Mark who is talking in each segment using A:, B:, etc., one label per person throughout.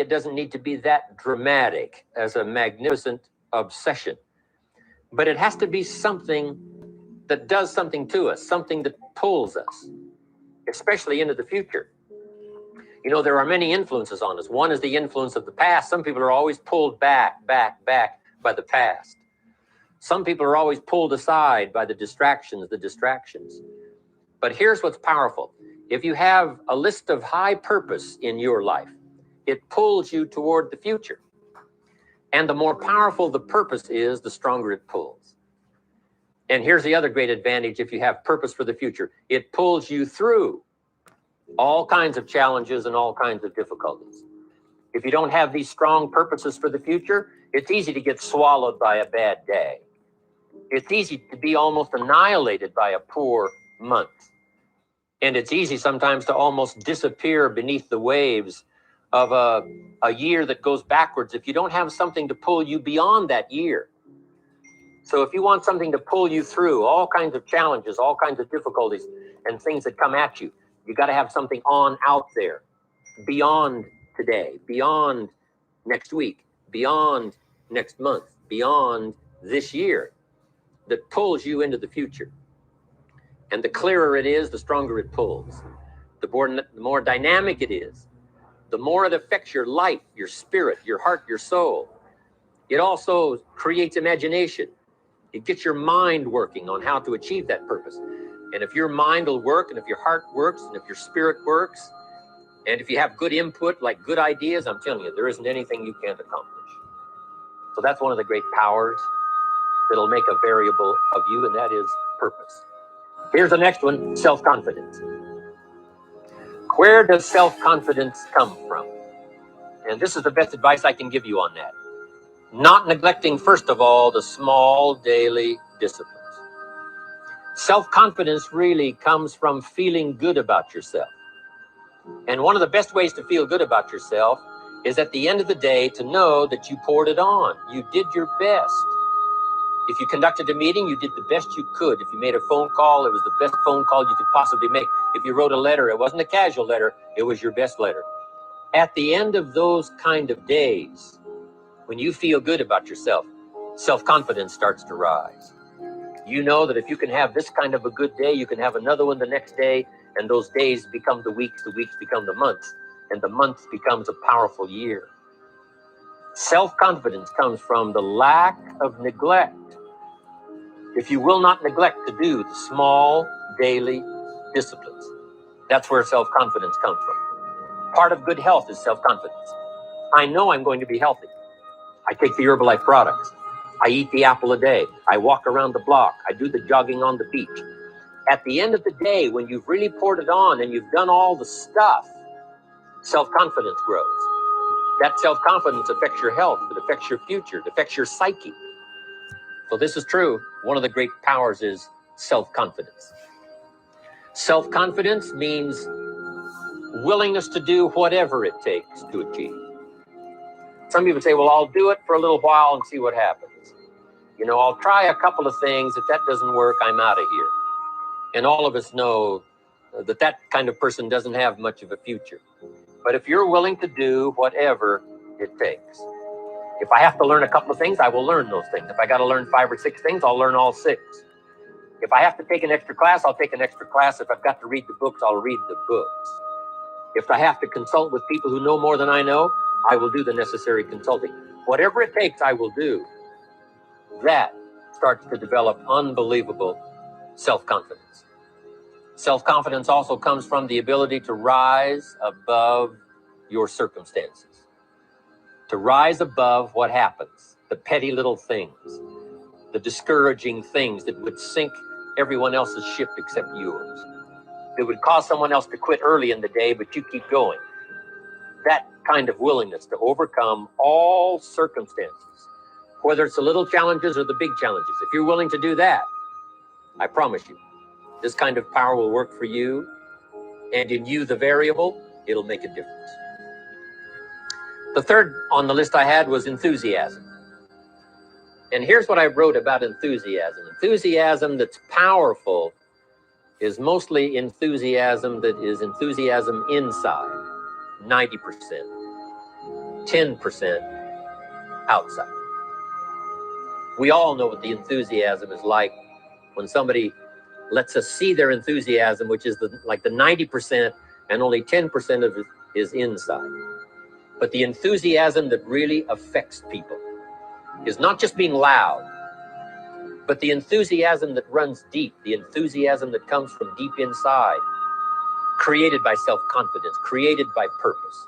A: it doesn't need to be that dramatic as a magnificent obsession, but it has to be something that does something to us, something that pulls us, especially into the future. You know, there are many influences on us. One is the influence of the past. Some people are always pulled back by the past. Some people are always pulled aside by the distractions. But here's what's powerful. If you have a list of high purpose in your life, it pulls you toward the future. And the more powerful the purpose is, the stronger it pulls. And here's the other great advantage if you have purpose for the future. It pulls you through all kinds of challenges and all kinds of difficulties. If you don't have these strong purposes for the future, it's easy to get swallowed by a bad day. It's easy to be almost annihilated by a poor month. And it's easy sometimes to almost disappear beneath the waves of a year that goes backwards if you don't have something to pull you beyond that year. So if you want something to pull you through all kinds of challenges, all kinds of difficulties and things that come at you, you got to have something on out there beyond today, beyond next week, beyond next month, beyond this year, that pulls you into the future. And the clearer it is, the stronger it pulls. The more dynamic it is, the more it affects your life, your spirit, your heart, your soul. It also creates imagination. It gets your mind working on how to achieve that purpose. And if your mind will work, and if your heart works, and if your spirit works, and if you have good input, like good ideas, I'm telling you, there isn't anything you can't accomplish. So that's one of the great powers that'll make a variable of you, and that is purpose. Here's the next one, self-confidence. Where does self-confidence come from? And this is the best advice I can give you on that. Not neglecting, first of all, the small daily disciplines. Self-confidence really comes from feeling good about yourself. And one of the best ways to feel good about yourself is at the end of the day to know that you poured it on. You did your best. If you conducted a meeting, you did the best you could. If you made a phone call, it was the best phone call you could possibly make. If you wrote a letter, it wasn't a casual letter, it was your best letter. At the end of those kind of days, when you feel good about yourself, self-confidence starts to rise. You know that if you can have this kind of a good day, you can have another one the next day, and those days become the weeks become the months, and the months becomes a powerful year. Self-confidence comes from the lack of neglect. If you will not neglect to do the small daily disciplines, that's where self-confidence comes from. Part of good health is self-confidence. I know I'm going to be healthy. I take the Herbalife products. I eat the apple a day. I walk around the block. I do the jogging on the beach. At the end of the day, when you've really poured it on and you've done all the stuff, self-confidence grows. That self-confidence affects your health. It affects your future. It affects your psyche. So this is true. One of the great powers is self-confidence. Self-confidence means willingness to do whatever it takes to achieve. Some people say, well, I'll do it for a little while and see what happens. You know, I'll try a couple of things. If that doesn't work, I'm out of here. And all of us know that that kind of person doesn't have much of a future. But if you're willing to do whatever it takes, if I have to learn a couple of things, I will learn those things. If I got to learn 5 or 6 things, I'll learn all 6. If I have to take an extra class, I'll take an extra class. If I've got to read the books, I'll read the books. If I have to consult with people who know more than I know, I will do the necessary consulting. Whatever it takes, I will do. That starts to develop unbelievable self-confidence. Self-confidence also comes from the ability to rise above your circumstances, to rise above what happens, the petty little things, the discouraging things that would sink everyone else's ship except yours. It would cause someone else to quit early in the day, but you keep going. That kind of willingness to overcome all circumstances, whether it's the little challenges or the big challenges. If you're willing to do that, I promise you, this kind of power will work for you, and in you, the variable, it'll make a difference. The third on the list I had was enthusiasm. And here's what I wrote about enthusiasm. Enthusiasm that's powerful is mostly enthusiasm that is enthusiasm inside, 90%. 10% outside. We all know what the enthusiasm is like when somebody lets us see their enthusiasm, which is like the 90%, and only 10% of it is inside. But the enthusiasm that really affects people is not just being loud, but the enthusiasm that runs deep, the enthusiasm that comes from deep inside, created by self-confidence, created by purpose,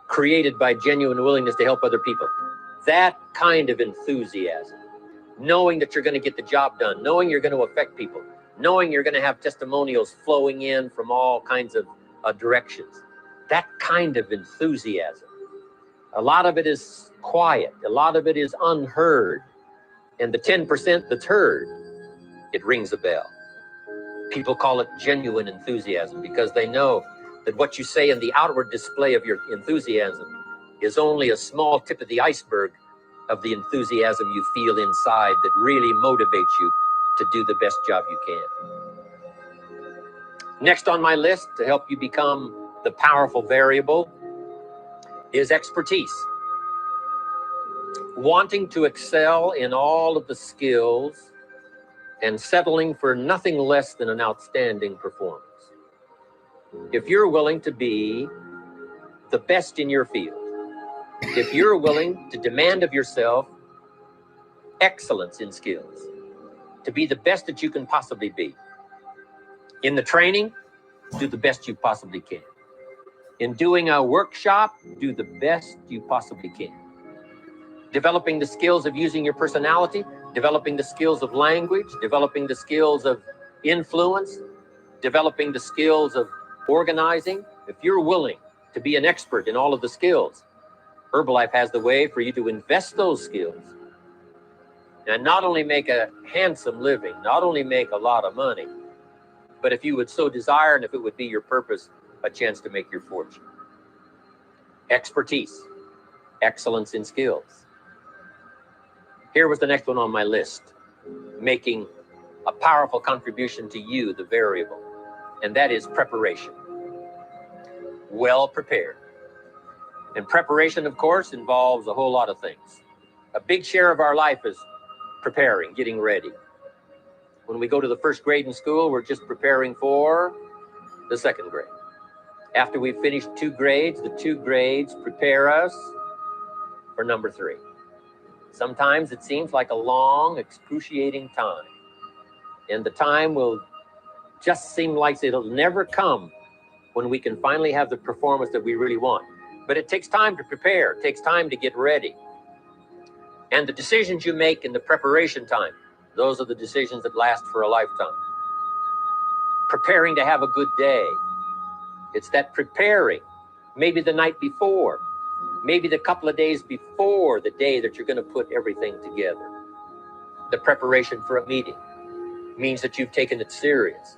A: created by genuine willingness to help other people. That kind of enthusiasm, knowing that you're going to get the job done, knowing you're going to affect people, knowing you're going to have testimonials flowing in from all kinds of directions. That kind of enthusiasm. A lot of it is quiet. A lot of it is unheard. And the 10% that's heard, it rings a bell. People call it genuine enthusiasm because they know that what you say in the outward display of your enthusiasm is only a small tip of the iceberg of the enthusiasm you feel inside that really motivates you to do the best job you can. Next on my list to help you become the powerful variable is expertise. Wanting to excel in all of the skills and settling for nothing less than an outstanding performance. If you're willing to be the best in your field, if you're willing to demand of yourself excellence in skills, to be the best that you can possibly be. In the training, do the best you possibly can. In doing a workshop, do the best you possibly can. Developing the skills of using your personality, developing the skills of language, developing the skills of influence, developing the skills of organizing. If you're willing to be an expert in all of the skills, Herbalife has the way for you to invest those skills and not only make a handsome living, not only make a lot of money, but if you would so desire and if it would be your purpose, a chance to make your fortune. Expertise, excellence in skills. Here was the next one on my list, making a powerful contribution to you, the variable, and that is preparation. Well prepared. And preparation, of course, involves a whole lot of things. A big share of our life is preparing, getting ready. When we go to the first grade in school, we're just preparing for the second grade. After we've finished 2 grades, the 2 grades prepare us for number 3. Sometimes it seems like a long, excruciating time. And the time will just seem like it'll never come when we can finally have the performance that we really want. But it takes time to prepare. It takes time to get ready. And the decisions you make in the preparation time, those are the decisions that last for a lifetime. Preparing to have a good day. It's that preparing, maybe the night before, maybe the couple of days before the day that you're going to put everything together. The preparation for a meeting means that you've taken it serious.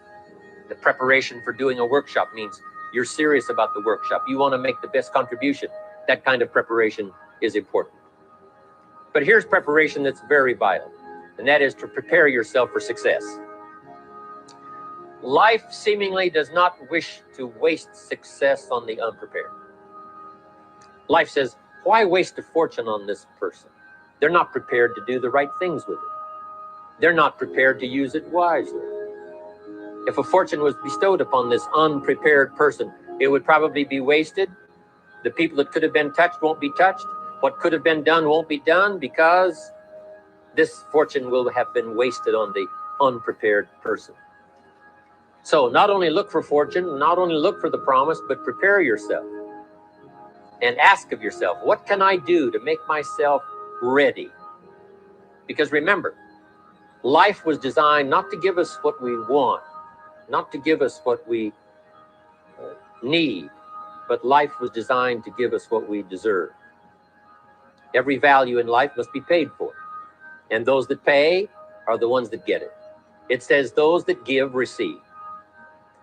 A: The preparation for doing a workshop means you're serious about the workshop. You want to make the best contribution. That kind of preparation is important. But here's preparation that's very vital, and that is to prepare yourself for success. Life seemingly does not wish to waste success on the unprepared. Life says, why waste a fortune on this person? They're not prepared to do the right things with it. They're not prepared to use it wisely. If a fortune was bestowed upon this unprepared person, it would probably be wasted. The people that could have been touched won't be touched. What could have been done won't be done because this fortune will have been wasted on the unprepared person. So not only look for fortune, not only look for the promise, but prepare yourself and ask of yourself, what can I do to make myself ready? Because remember, life was designed not to give us what we want, not to give us what we need, but life was designed to give us what we deserve. Every value in life must be paid for, and those that pay are the ones that get it. It says those that give receive.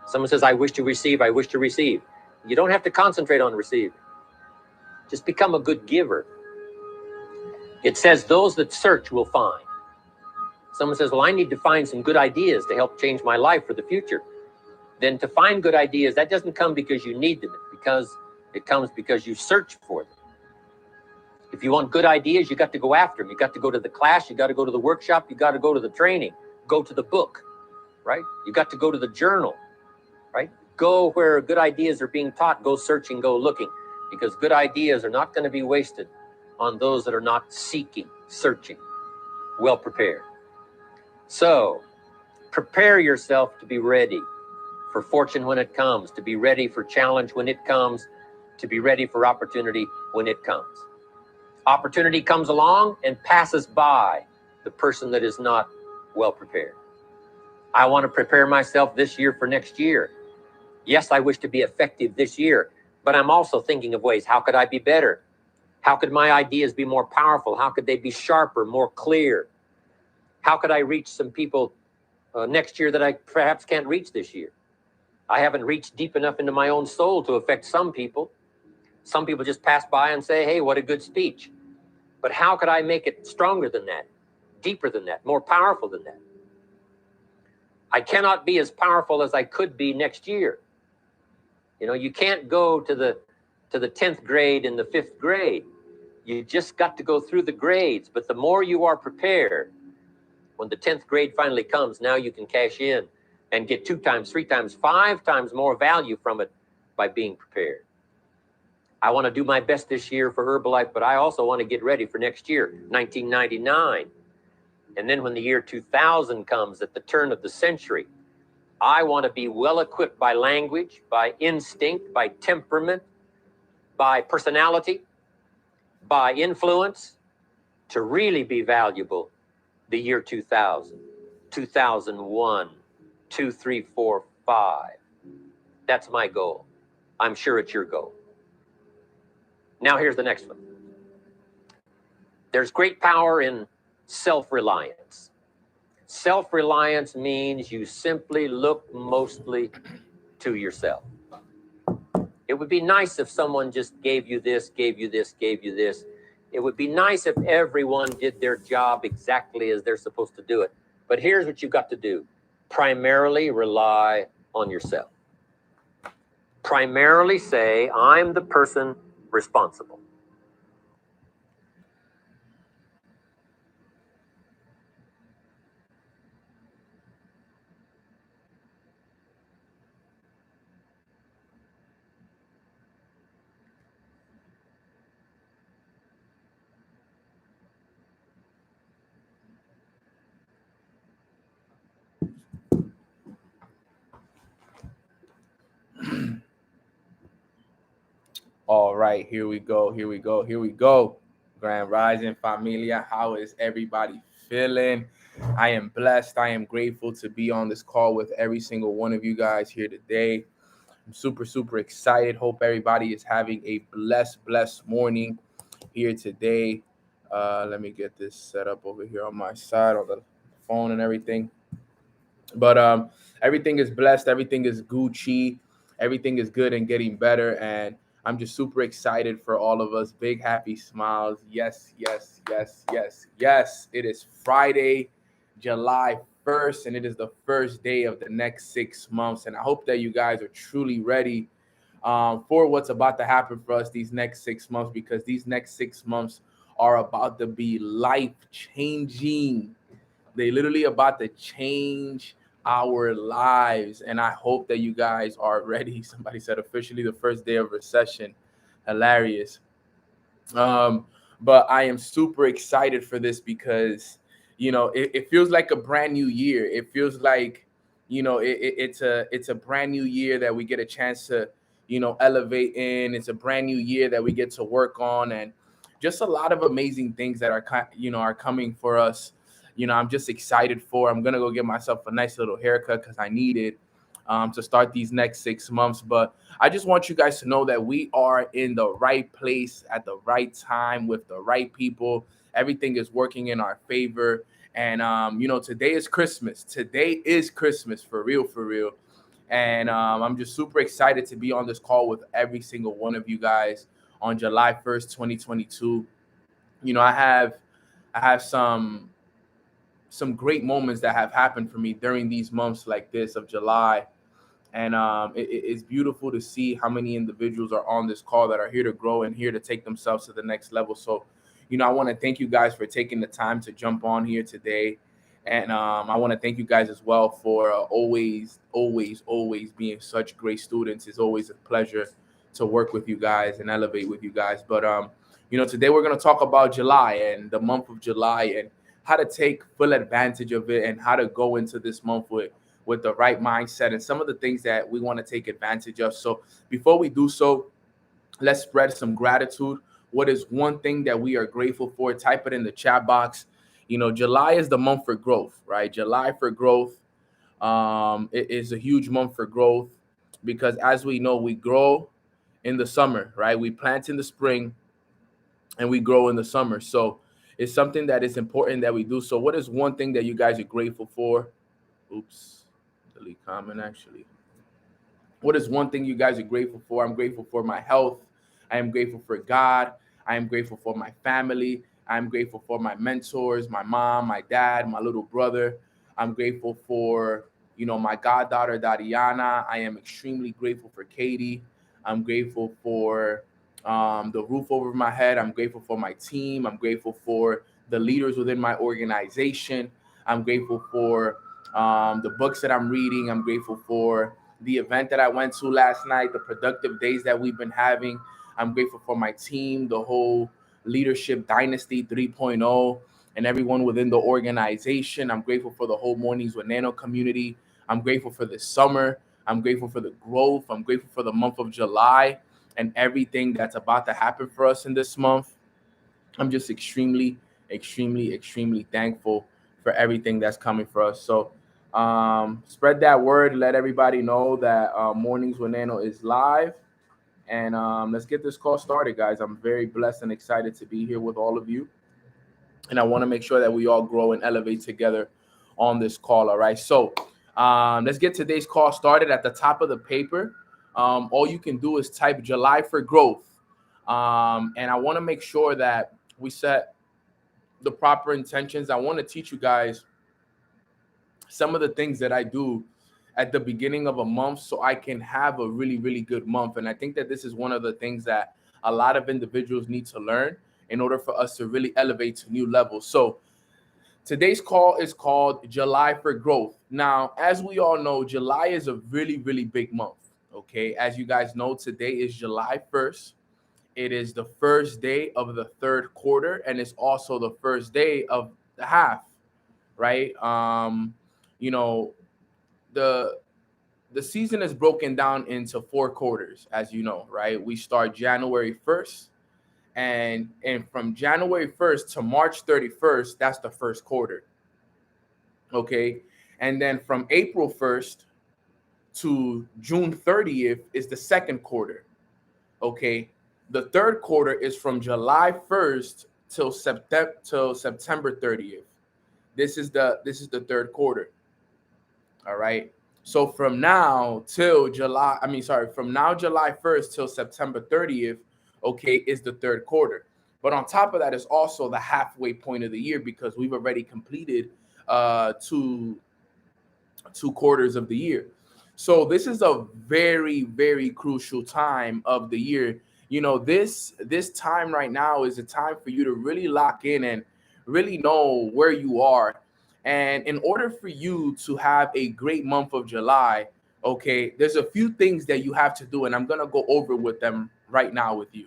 A: Someone says, I wish to receive, I wish to receive. You don't have to concentrate on receiving. Just become a good giver. It says those that search will find. Someone says, well, I need to find some good ideas to help change my life for the future. Then to find good ideas, that doesn't come because you need them, because it comes because you search for them. If you want good ideas, you got to go after them. You got to go to the class. You got to go to the workshop. You got to go to the training. Go to the book, right? You got to go to the journal, right? Go where good ideas are being taught. Go searching, go looking, because good ideas are not going to be wasted on those that are not seeking, searching, well prepared. So prepare yourself to be ready for fortune when it comes, to be ready for challenge when it comes, to be ready for opportunity when it comes. Opportunity comes along and passes by the person that is not well prepared. I want to prepare myself this year for next year. Yes, I wish to be effective this year, but I'm also thinking of ways, how could I be better? How could my ideas be more powerful? How could they be sharper, more clear? How could I reach some people next year that I perhaps can't reach this year? I haven't reached deep enough into my own soul to affect some people. Some people just pass by and say, hey, what a good speech. But how could I make it stronger than that, deeper than that, more powerful than that? I cannot be as powerful as I could be next year. You know, you can't go to the 10th grade in the 5th grade. You just got to go through the grades. But the more you are prepared, when the 10th grade finally comes, now you can cash in and get 2 times, 3 times, 5 times more value from it by being prepared. I want to do my best this year for Herbalife, but I also want to get ready for next year, 1999. And then when the year 2000 comes, at the turn of the century, I want to be well equipped by language, by instinct, by temperament, by personality, by influence, to really be valuable the year 2000, 2001, 2, 3, 4, 5. That's my goal. I'm sure it's your goal. Now here's the next one. There's great power in self-reliance. Self-reliance means you simply look mostly to yourself. It would be nice if someone just gave you this, gave you this, gave you this. It would be nice if everyone did their job exactly as they're supposed to do it. But here's what you've got to do. Primarily rely on yourself. Primarily say, I'm the person responsible.
B: All right, here we go. Grand Rising Familia, how is everybody feeling? I am blessed. I am grateful to be on this call with every single one of you guys here today. I'm super excited. Hope everybody is having a blessed morning here today. Let me get this set up over here on my side on the phone and everything. But everything is blessed. Everything is Gucci. Everything is good and getting better. And I'm just super excited for all of us. Big happy smiles. Yes. It is Friday, July 1st, and it is the first day of the next 6 months. And I hope that you guys are truly ready for what's about to happen for us these next 6 months, because these next 6 months are about to be life-changing. They literally about to change our lives, and I hope that you guys are ready. Somebody said officially the first day of recession. Hilarious. But I am super excited for this because it feels like a brand new year. It feels like it's a brand new year that we get a chance to elevate in. It's a brand new year that we get to work on, and just a lot of amazing things that are coming for us. I'm just excited for. I'm gonna go get myself a nice little haircut because I need it to start these next 6 months. But I just want you guys to know that we are in the right place at the right time with the right people. Everything is working in our favor. And today is Christmas. Today is Christmas for real. And I'm just super excited to be on this call with every single one of you guys on July 1st, 2022. I have some great moments that have happened for me during these months like this of July. And it's beautiful to see how many individuals are on this call that are here to grow and here to take themselves to the next level. So, I want to thank you guys for taking the time to jump on here today. And I want to thank you guys as well for always being such great students. It's always a pleasure to work with you guys and elevate with you guys. But today we're going to talk about July and the month of July and how to take full advantage of it and how to go into this month with the right mindset and some of the things that we want to take advantage of. So before we do so, let's spread some gratitude. What is one thing that we are grateful for? Type it in the chat box. July is the month for growth, right? July for growth. It is a huge month for growth because, as we know, we grow in the summer, right? We plant in the spring and we grow in the summer. So it's something that is important that we do. So what is one thing that you guys are grateful for? Oops, delete comment actually. What is one thing you guys are grateful for? I'm grateful for my health. I am grateful for God. I am grateful for my family. I'm grateful for my mentors, my mom, my dad, my little brother. I'm grateful for, my goddaughter, Dariana. I am extremely grateful for Katie. I'm grateful for the roof over my head. I'm grateful for my team. I'm grateful for the leaders within my organization. I'm grateful for the books that I'm reading. I'm grateful for the event that I went to last night, the productive days that we've been having. I'm grateful for my team, the whole Leadership Dynasty 3.0, and everyone within the organization. I'm grateful for the whole Mornings with Nano community. I'm grateful for this summer. I'm grateful for the growth. I'm grateful for the month of July and everything that's about to happen for us in this month. I'm just extremely, extremely, extremely thankful for everything that's coming for us. So spread that word. Let everybody know that Mornings with Nano is live. And let's get this call started, guys. I'm very blessed and excited to be here with all of you. And I want to make sure that we all grow and elevate together on this call, all right? So let's get today's call started. At the top of the paper, all you can do is type July for growth. And I want to make sure that we set the proper intentions. I want to teach you guys some of the things that I do at the beginning of a month so I can have a really, really good month. And I think that this is one of the things that a lot of individuals need to learn in order for us to really elevate to new levels. So today's call is called July for Growth. Now, as we all know, July is a really, really big month. Okay. As you guys know, today is July 1st. It is the first day of the third quarter, and it's also the first day of the half, right? The season is broken down into 4 quarters, as you know, right? We start January 1st, and from January 1st to March 31st, that's the first quarter. Okay. And then from April 1st to June 30th is the second quarter. Okay. The third quarter is from July 1st till September 30th. This is the third quarter. All right. So from now July 1st till September 30th, okay, is the third quarter. But on top of that is also the halfway point of the year because we've already completed two quarters of the year. So this is a very, very crucial time of the year. This time right now is a time for you to really lock in and really know where you are. And in order for you to have a great month of July, okay, there's a few things that you have to do, and I'm going to go over with them right now with you.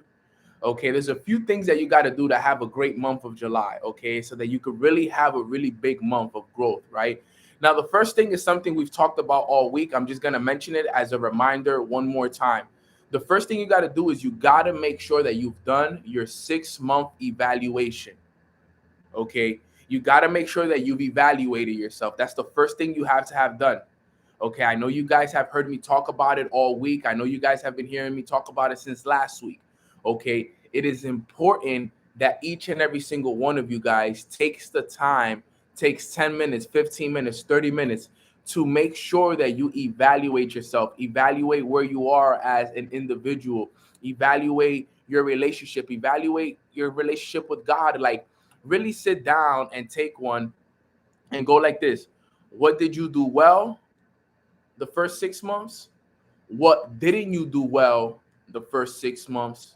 B: Okay, there's a few things that you got to do to have a great month of July, okay, so that you could really have a really big month of growth, right? Now, the first thing is something we've talked about all week. I'm just going to mention it as a reminder one more time. The first thing you got to do is you got to make sure that you've done your 6-month evaluation, okay? You got to make sure that you've evaluated yourself. That's the first thing you have to have done. Okay, I know you guys have heard me talk about it all week. I know you guys have been hearing me talk about it since last week. Okay, it is important that each and every single one of you guys takes 10 minutes, 15 minutes, 30 minutes to make sure that you evaluate yourself, evaluate where you are as an individual, evaluate your relationship with God. Like, really sit down and take one and go like this. What did you do well the first 6 months? What didn't you do well the first 6 months?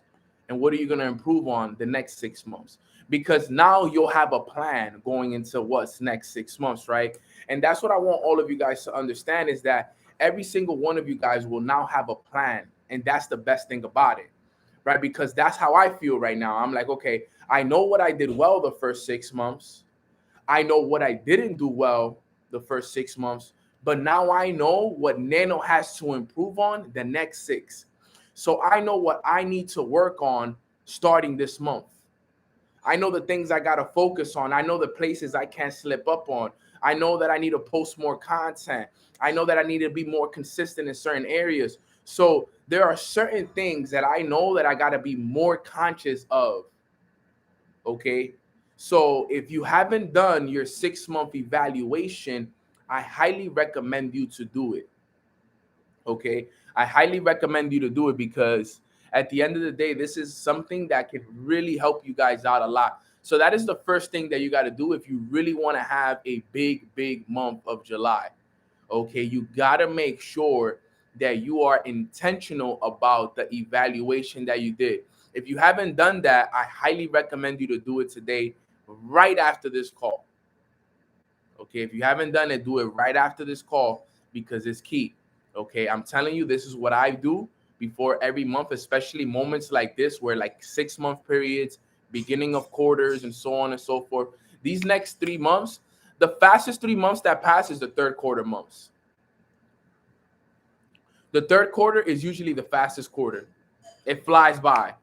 B: and what are you going to improve on the next 6 months? Because now you'll have a plan going into what's next 6 months, right? And that's what I want all of you guys to understand, is that every single one of you guys will now have a plan. And that's the best thing about it, right? Because that's how I feel right now. I'm like, okay, I know what I did well the first 6 months. I know what I didn't do well the first 6 months, but now I know what Nano has to improve on the next 6. So I know what I need to work on starting this month. I know the things I got to focus on. I know the places I can't slip up on. I know that I need to post more content. I know that I need to be more consistent in certain areas. So there are certain things that I know that I got to be more conscious of. Okay. So if you haven't done your 6-month evaluation, I highly recommend you to do it. Okay. I highly recommend you to do it, because at the end of the day, this is something that can really help you guys out a lot. So that is the first thing that you got to do if you really want to have a big month of July. Okay. You got to make sure that you are intentional about the evaluation that you did. If you haven't done that, I highly recommend you to do it today, right after this call. Okay. If you haven't done it, do it right after this call, because it's key. Okay. I'm telling you, this is what I do before every month, especially moments like this, where like 6-month periods, beginning of quarters, and so on and so forth. These next 3 months, the fastest 3 months that pass is the third quarter months. The third quarter is usually the fastest quarter. It flies by.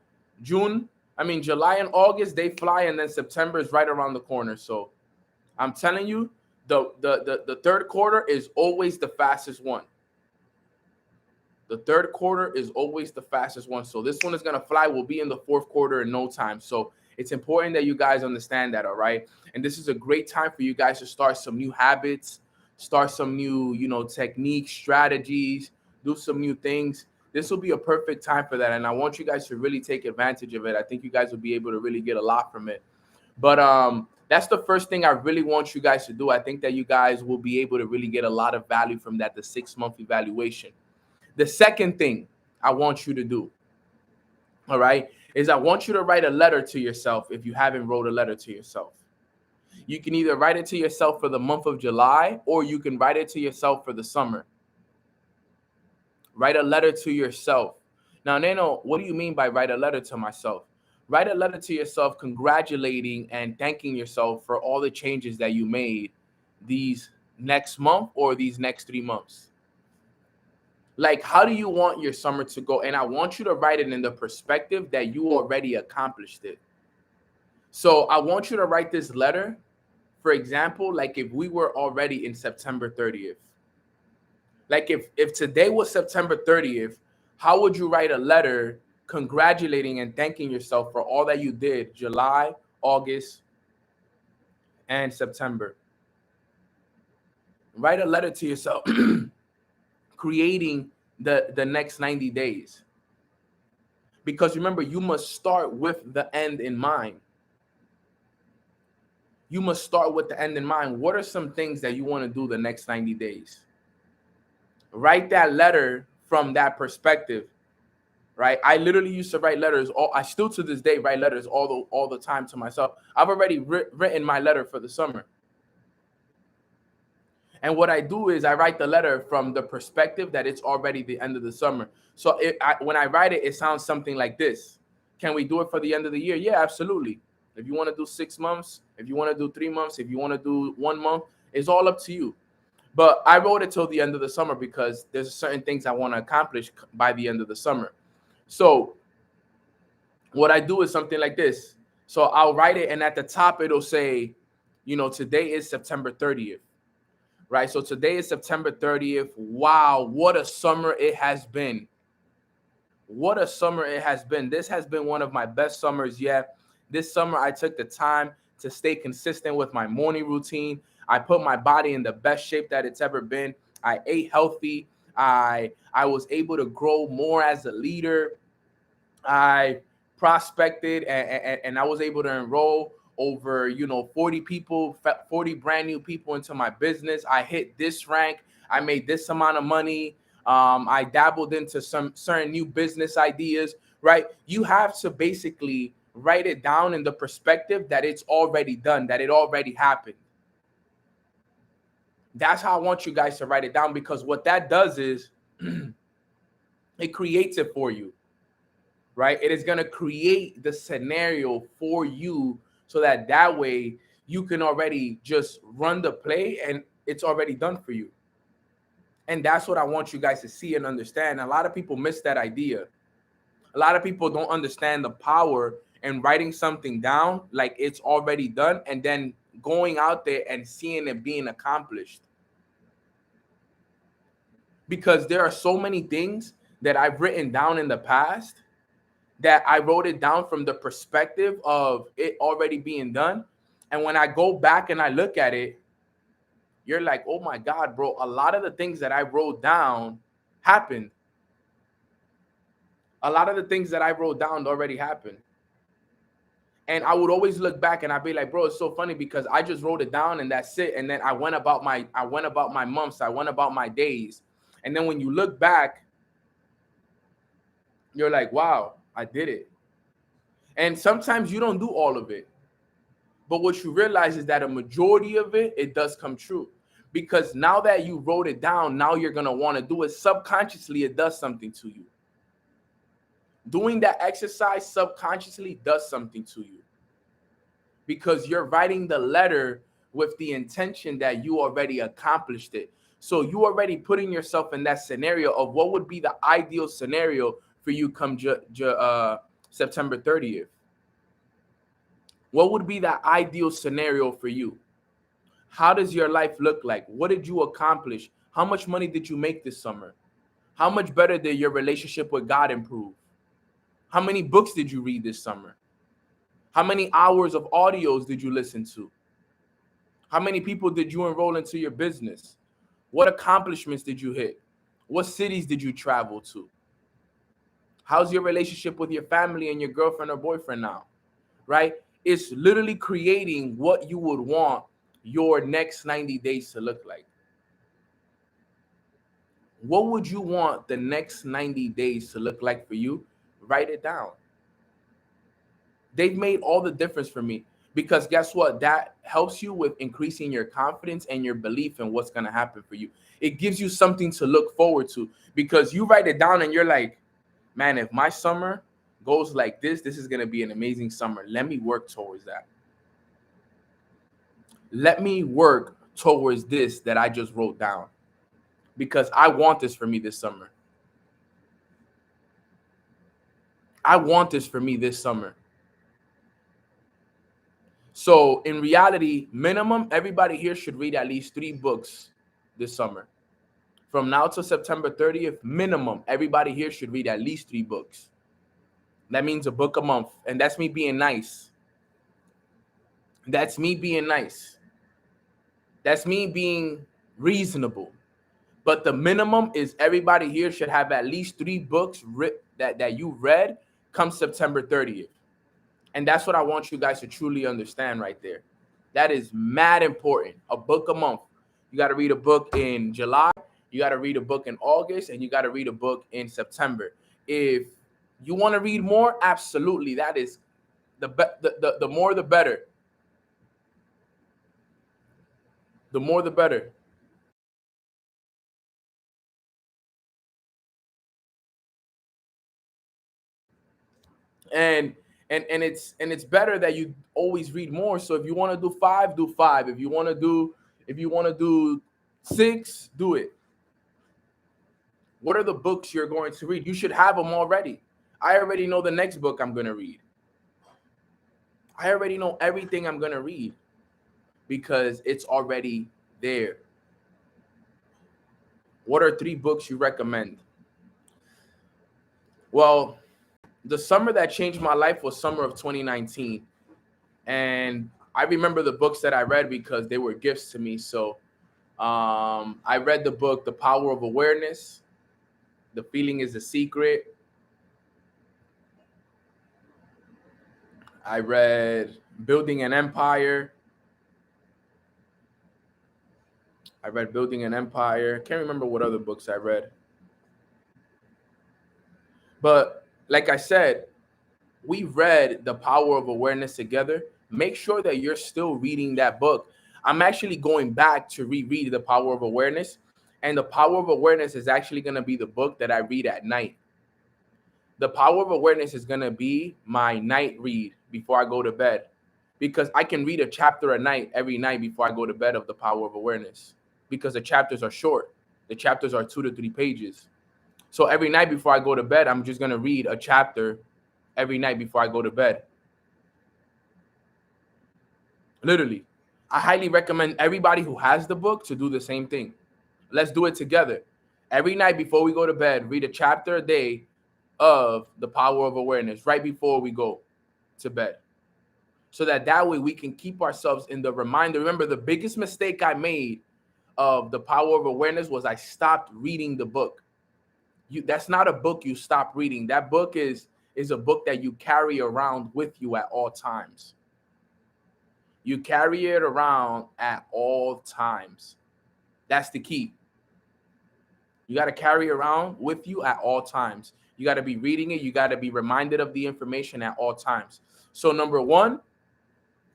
B: July and August, they fly, and then September is right around the corner. So I'm telling you, the third quarter is always the fastest one. The third quarter is always the fastest one. So this one is going to fly. We'll be in the fourth quarter in no time. So it's important that you guys understand that, all right? And this is a great time for you guys to start some new habits, start some new, techniques, strategies, do some new things. This will be a perfect time for that. And I want you guys to really take advantage of it. I think you guys will be able to really get a lot from it. But that's the first thing I really want you guys to do. I think that you guys will be able to really get a lot of value from that, the 6-month evaluation. The second thing I want you to do, all right, is I want you to write a letter to yourself if you haven't wrote a letter to yourself. You can either write it to yourself for the month of July, or you can write it to yourself for the summer. Write a letter to yourself. Now, Nano, what do you mean by write a letter to myself? Write a letter to yourself congratulating and thanking yourself for all the changes that you made these next month or these next 3 months. Like, how do you want your summer to go? And I want you to write it in the perspective that you already accomplished it. So I want you to write this letter, for example, like if we were already in September 30th. Like if today was September 30th, how would you write a letter congratulating and thanking yourself for all that you did July, August, and September? Write a letter to yourself creating the next 90 days. Because remember, you must start with the end in mind. You must start with the end in mind. What are some things that you want to do the next 90 days? Write that letter from that perspective, right? I literally used to write letters. I still to this day write letters all the time to myself. I've already written my letter for the summer. And what I do is I write the letter from the perspective that it's already the end of the summer. So when I write it, it sounds something like this. Can we do it for the end of the year? Yeah, absolutely. If you want to do 6 months, if you want to do 3 months, if you want to do 1 month, it's all up to you. But I wrote it till the end of the summer because there's certain things I want to accomplish by the end of the summer. So what I do is something like this. So I'll write it, and at the top, it'll say, today is September 30th. Right. So today is September 30th. Wow. What a summer it has been. What a summer it has been. This has been one of my best summers yet. This summer, I took the time to stay consistent with my morning routine. I put my body in the best shape that it's ever been. I ate healthy. I was able to grow more as a leader. I prospected and I was able to enroll over 40 brand new people into my business. I hit this rank. I made this amount of money. I dabbled into some certain new business ideas, right? You have to basically write it down in the perspective that it's already done, that it already happened. That's how I want you guys to write it down, because what that does is it creates it for you, right? It is going to create the scenario for you so that that way you can already just run the play and it's already done for you. And that's what I want you guys to see and understand. A lot of people miss that idea. A lot of people don't understand the power in writing something down like it's already done and then going out there and seeing it being accomplished. Because there are so many things that I've written down in the past that I wrote it down from the perspective of it already being done. And when I go back and I look at it, you're like, oh my God, bro, a lot of the things that I wrote down happened. A lot of the things that I wrote down already happened. And I would always look back and I'd be like, bro, it's so funny because I just wrote it down and that's it. And then I went about my months, I went about my days. And then when you look back, you're like, wow, I did it. And sometimes you don't do all of it. But what you realize is that a majority of it, it does come true. Because now that you wrote it down, now you're going to want to do it. Subconsciously, it does something to you. Doing that exercise subconsciously does something to you. Because you're writing the letter with the intention that you already accomplished it. So you already putting yourself in that scenario of what would be the ideal scenario for you come September 30th. What would be the ideal scenario for you? How does your life look like? What did you accomplish? How much money did you make this summer? How much better did your relationship with God improve? How many books did you read this summer? How many hours of audios did you listen to? How many people did you enroll into your business? What accomplishments did you hit? What cities did you travel to? How's your relationship with your family and your girlfriend or boyfriend now? Right? It's literally creating what you would want your next 90 days to look like. What would you want the next 90 days to look like for you? Write it down. They've made all the difference for me because guess what? That helps you with increasing your confidence and your belief in what's going to happen for you. It gives you something to look forward to because you write it down and you're like, man, if my summer goes like this is going to be an amazing summer. Let me work towards that. Let me work towards this that I just wrote down because I want this for me this summer. I want this for me this summer. So in reality, minimum, everybody here should read at least 3 books this summer. From now to September 30th, minimum, everybody here should read at least 3 books. That means a book a month. And that's me being nice. That's me being nice. That's me being reasonable. But the minimum is everybody here should have at least 3 books that you read come September 30th. And that's what I want you guys to truly understand right there. That is mad important. A book a month. You got to read a book in July. You got to read a book in August. And you got to read a book in September. If you want to read more, absolutely. That is the more the better. The more the better. And it's better that you always read more. So if you want to do 5, do 5. If you want to do 6, do it. What are the books you're going to read? You should have them already. I already know the next book I'm going to read. I already know everything I'm going to read because it's already there. What are 3 books you recommend? Well, the summer that changed my life was summer of 2019. And I remember the books that I read because they were gifts to me. So I read the book, The Power of Awareness. The Feeling is a Secret. I read Building an Empire. Can't remember what other books I read. But like I said, we read The Power of Awareness together. Make sure that you're still reading that book. I'm actually going back to reread The Power of Awareness, and The Power of Awareness is actually going to be the book that I read at night. The Power of Awareness is going to be my night read before I go to bed, because I can read a chapter a night every night before I go to bed of The Power of Awareness, because the chapters are short. The chapters are 2 to 3 pages. So every night before I go to bed, I'm just going to read a chapter every night before I go to bed. Literally. I highly recommend everybody who has the book to do the same thing. Let's do it together. Every night before we go to bed, read a chapter a day of The Power of Awareness right before we go to bed. So that way we can keep ourselves in the reminder. Remember, the biggest mistake I made of The Power of Awareness was I stopped reading the book. That's not a book you stop reading. That book is a book that you carry around with you at all times. You carry it around at all times. That's the key. You got to carry around with you at all times. You got to be reading it. You got to be reminded of the information at all times. So number one,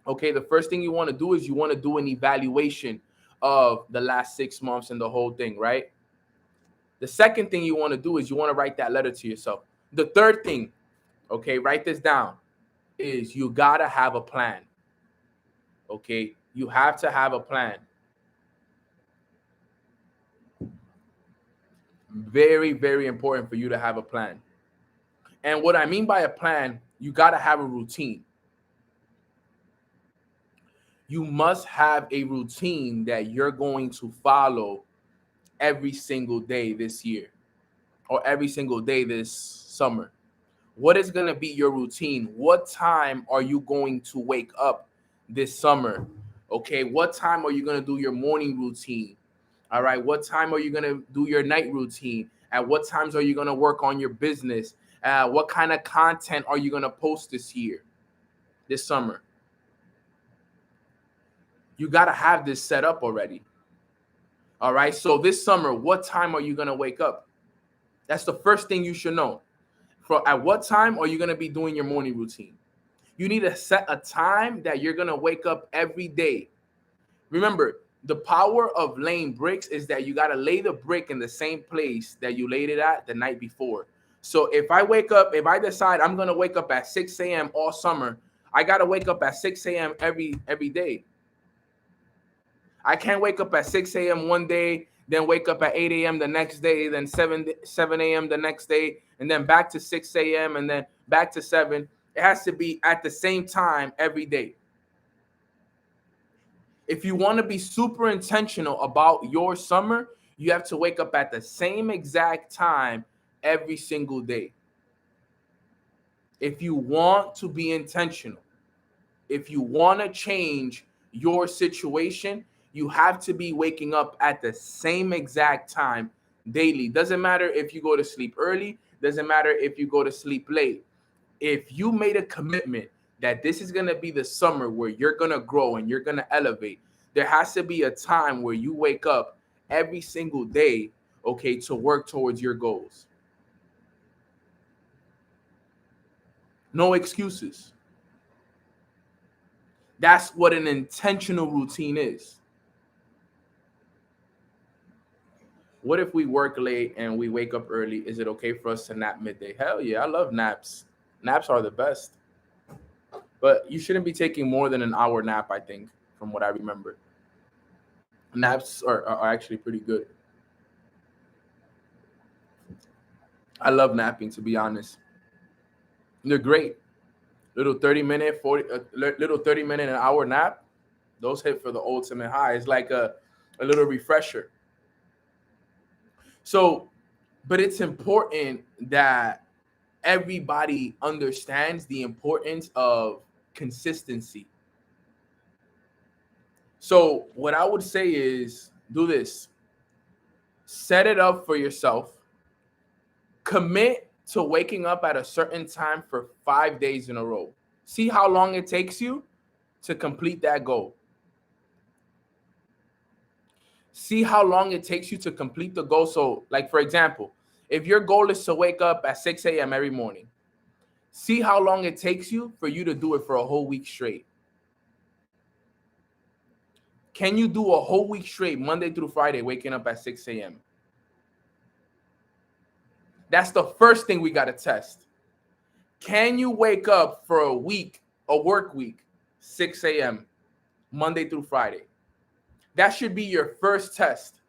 B: okay, the first thing you want to do is you want to do an evaluation of the last 6 months and the whole thing, right? The second thing you want to do is you want to write that letter to yourself. The third thing, okay, write this down, is you got to have a plan. Okay, you have to have a plan. Very, very important for you to have a plan. And what I mean by a plan, you got to have a routine. You must have a routine that you're going to follow every single day this year, or every single day this summer. What is going to be your routine? What time are you going to wake up this summer? Okay, what time are you going to do your morning routine? All right, what time are you going to do your night routine? At what times are you going to work on your business? What kind of content are you going to post this year, this summer? You got to have this set up already. All right, so this summer, what time are you going to wake up? That's the first thing you should know. At what time are you going to be doing your morning routine? You need to set a time that you're going to wake up every day. Remember, the power of laying bricks is that you got to lay the brick in the same place that you laid it at the night before. So if I decide I'm going to wake up at 6 a.m. all summer, I got to wake up at 6 a.m. every day. I can't wake up at 6 a.m. one day, then wake up at 8 a.m. the next day, then 7 a.m. the next day, and then back to 6 a.m. and then back to 7. It has to be at the same time every day. If you want to be super intentional about your summer, you have to wake up at the same exact time every single day. If you want to be intentional, if you want to change your situation, you have to be waking up at the same exact time daily. Doesn't matter if you go to sleep early, doesn't matter if you go to sleep late. If you made a commitment that this is going to be the summer where you're going to grow and you're going to elevate, there has to be a time where you wake up every single day, okay, to work towards your goals. No excuses. That's what an intentional routine is. What if we work late and we wake up early? Is it okay for us to nap midday? Hell yeah, I love naps. Naps are the best. But you shouldn't be taking more than an hour nap, I think, from what I remember. Naps are actually pretty good. I love napping, to be honest. They're great. Little 30-minute, little 30-minute, an hour nap. Those hit for the ultimate high. It's like a little refresher. So, but it's important that everybody understands the importance of consistency. So what I would say is do this. Set it up for yourself. Commit to waking up at a certain time for 5 days in a row. See how long it takes you to complete that goal. See how long it takes you to complete the goal. So, like, for example, if your goal is to wake up at 6 a.m. every morning, See how long it takes you for you to do it for a whole week straight. Can you do a whole week straight, Monday through Friday, waking up at 6 a.m.? That's the first thing we got to test. Can you wake up for a week, a work week, 6 a.m., Monday through Friday? That should be your first test.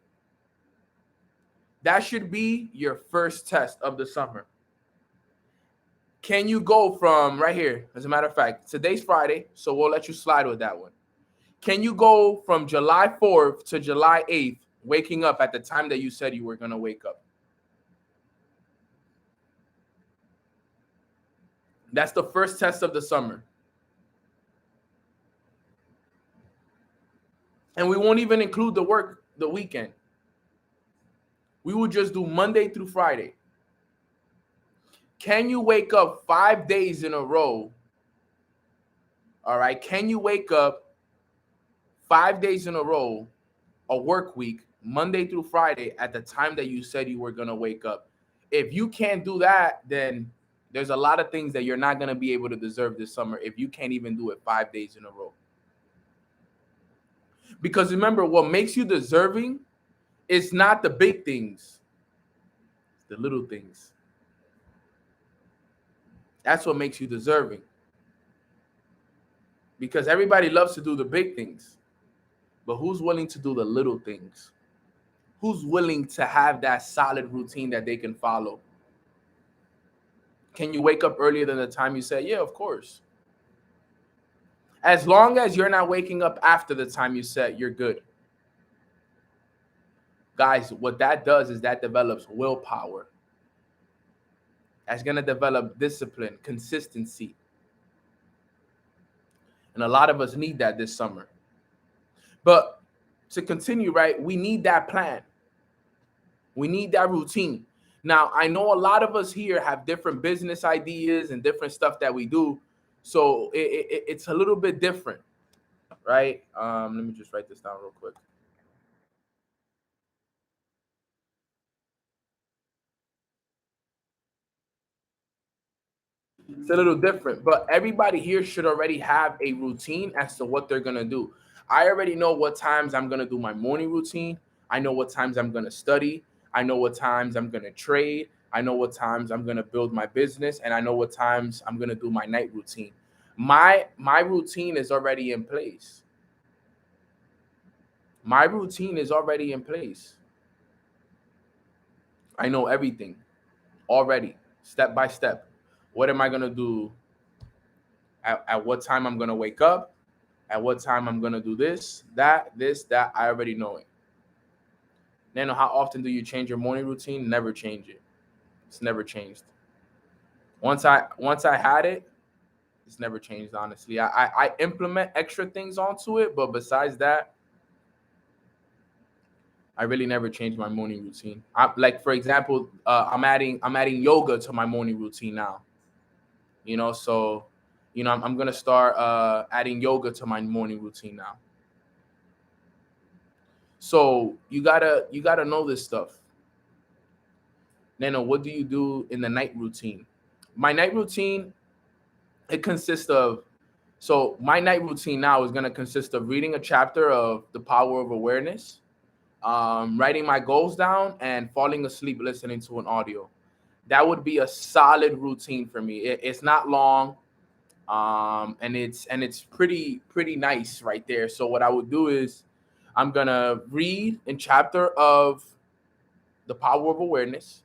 B: That should be your first test of the summer. Can you go from right here? As a matter of fact, today's Friday, so we'll let you slide with that one. Can you go from July 4th to July 8th, waking up at the time that you said you were going to wake up? That's the first test of the summer. And we won't even include the weekend. We will just do Monday through Friday. Can you wake up 5 days in a row? All right. Can you wake up 5 days in a row, a work week, Monday through Friday, at the time that you said you were going to wake up? If you can't do that, then there's a lot of things that you're not going to be able to deserve this summer if you can't even do it 5 days in a row. Because remember, what makes you deserving is not the big things, it's the little things. That's what makes you deserving. Because everybody loves to do the big things, but who's willing to do the little things? Who's willing to have that solid routine that they can follow? Can you wake up earlier than the time you said? Yeah, of course. As long as you're not waking up after the time you said, you're good. Guys, what that does is that develops willpower. That's going to develop discipline, consistency. And a lot of us need that this summer. But to continue, right, we need that plan. We need that routine. Now, I know a lot of us here have different business ideas and different stuff that we do. So it's a little bit different, right? Let me just write this down real quick. It's a little different, but everybody here should already have a routine as to what they're going to do. I already know what times I'm going to do my morning routine. I know what times I'm going to study. I know what times I'm going to trade. I know what times I'm going to build my business, and I know what times I'm going to do my night routine. My routine is already in place. My routine is already in place. I know everything already, step by step. What am I going to do? At what time I'm going to wake up? At what time I'm going to do this, that. I already know it. Then how often do you change your morning routine? Never change it. It's never changed. Once I had it, it's never changed, honestly. I implement extra things onto it, but besides that, I really never changed my morning routine. Like, for example, I'm adding yoga to my morning routine now. So I'm gonna start adding yoga to my morning routine now. So you gotta know this stuff. Nano, what do you do in the night routine? My night routine, it consists of, so my night routine now is going to consist of reading a chapter of The Power of Awareness, writing my goals down, and falling asleep listening to an audio. That would be a solid routine for me. It's not long, and it's pretty nice right there. So what I would do is I'm gonna read a chapter of The Power of Awareness.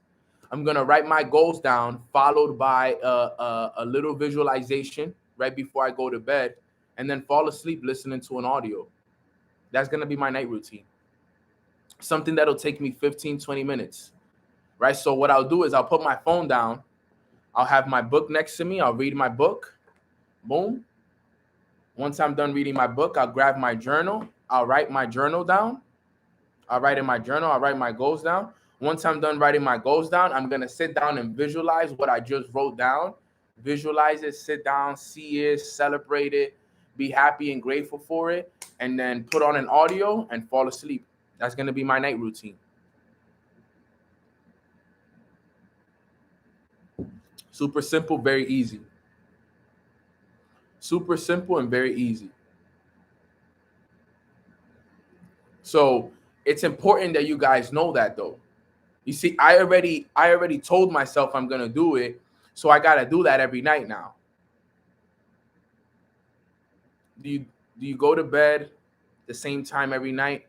B: I'm going to write my goals down, followed by a little visualization right before I go to bed, and then fall asleep listening to an audio. That's going to be my night routine. Something that'll take me 15, 20 minutes, right? So what I'll do is I'll put my phone down. I'll have my book next to me. I'll read my book. Boom. Once I'm done reading my book, I'll grab my journal. I'll write my journal down. I'll write in my journal. I'll write my goals down. Once I'm done writing my goals down, I'm going to sit down and visualize what I just wrote down. Visualize it, sit down, see it, celebrate it, be happy and grateful for it, and then put on an audio and fall asleep. That's going to be my night routine. Super simple, very easy. Super simple and very easy. So it's important that you guys know that, though. You see, I already told myself I'm gonna do it, so I gotta do that every night now. Do you go to bed the same time every night?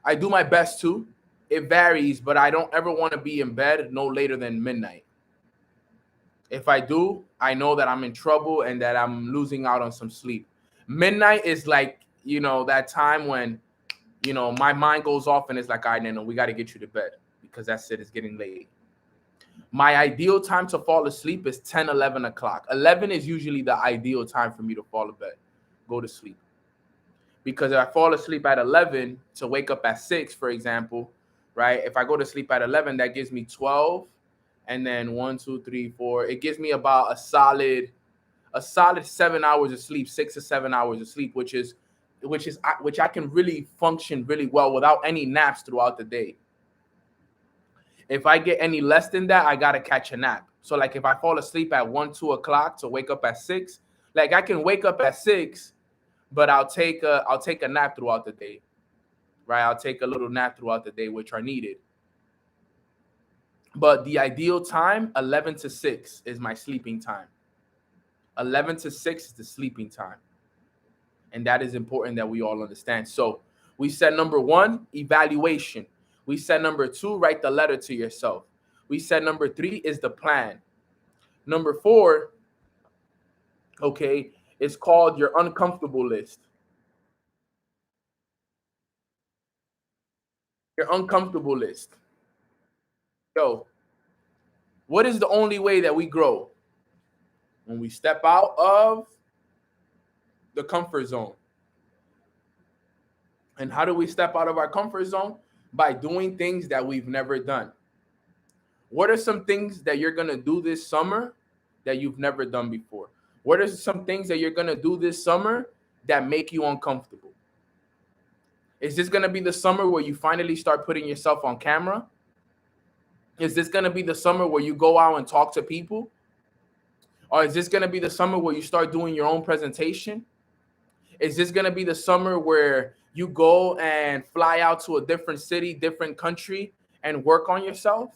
B: I do my best to. It varies, but I don't ever want to be in bed no later than midnight. If I do, I know that I'm in trouble and that I'm losing out on some sleep. Midnight is like, that time when, my mind goes off and it's like, all right, Nano, we got to get you to bed because that's it. It's getting late. My ideal time to fall asleep is 10, 11 o'clock. 11 is usually the ideal time for me to fall to bed, go to sleep. Because if I fall asleep at 11 to wake up at 6, for example, right? If I go to sleep at 11, that gives me 12. And then 1, 2, 3, 4. It gives me about a solid 7 hours of sleep, 6 to 7 hours of sleep, which I can really function really well without any naps throughout the day. If I get any less than that, I gotta catch a nap. So like if I fall asleep at 1, 2 o'clock to wake up at 6, like I can wake up at 6, but I'll take a nap throughout the day, right? I'll take a little nap throughout the day, which are needed. But the ideal time, 11 to 6 is my sleeping time. 11 to 6 is the sleeping time. And that is important that we all understand. So we said number 1, evaluation. We said number 2, write the letter to yourself. We said number 3 is the plan. Number 4, okay, is called your uncomfortable list. Your uncomfortable list. Yo, what is the only way that we grow? When we step out of the comfort zone. And how do we step out of our comfort zone? By doing things that we've never done. What are some things that you're going to do this summer that you've never done before? What are some things that you're going to do this summer that make you uncomfortable? Is this going to be the summer where you finally start putting yourself on camera? Is this going to be the summer where you go out and talk to people? Or is this going to be the summer where you start doing your own presentation? Is this going to be the summer where you go and fly out to a different city, different country, and work on yourself?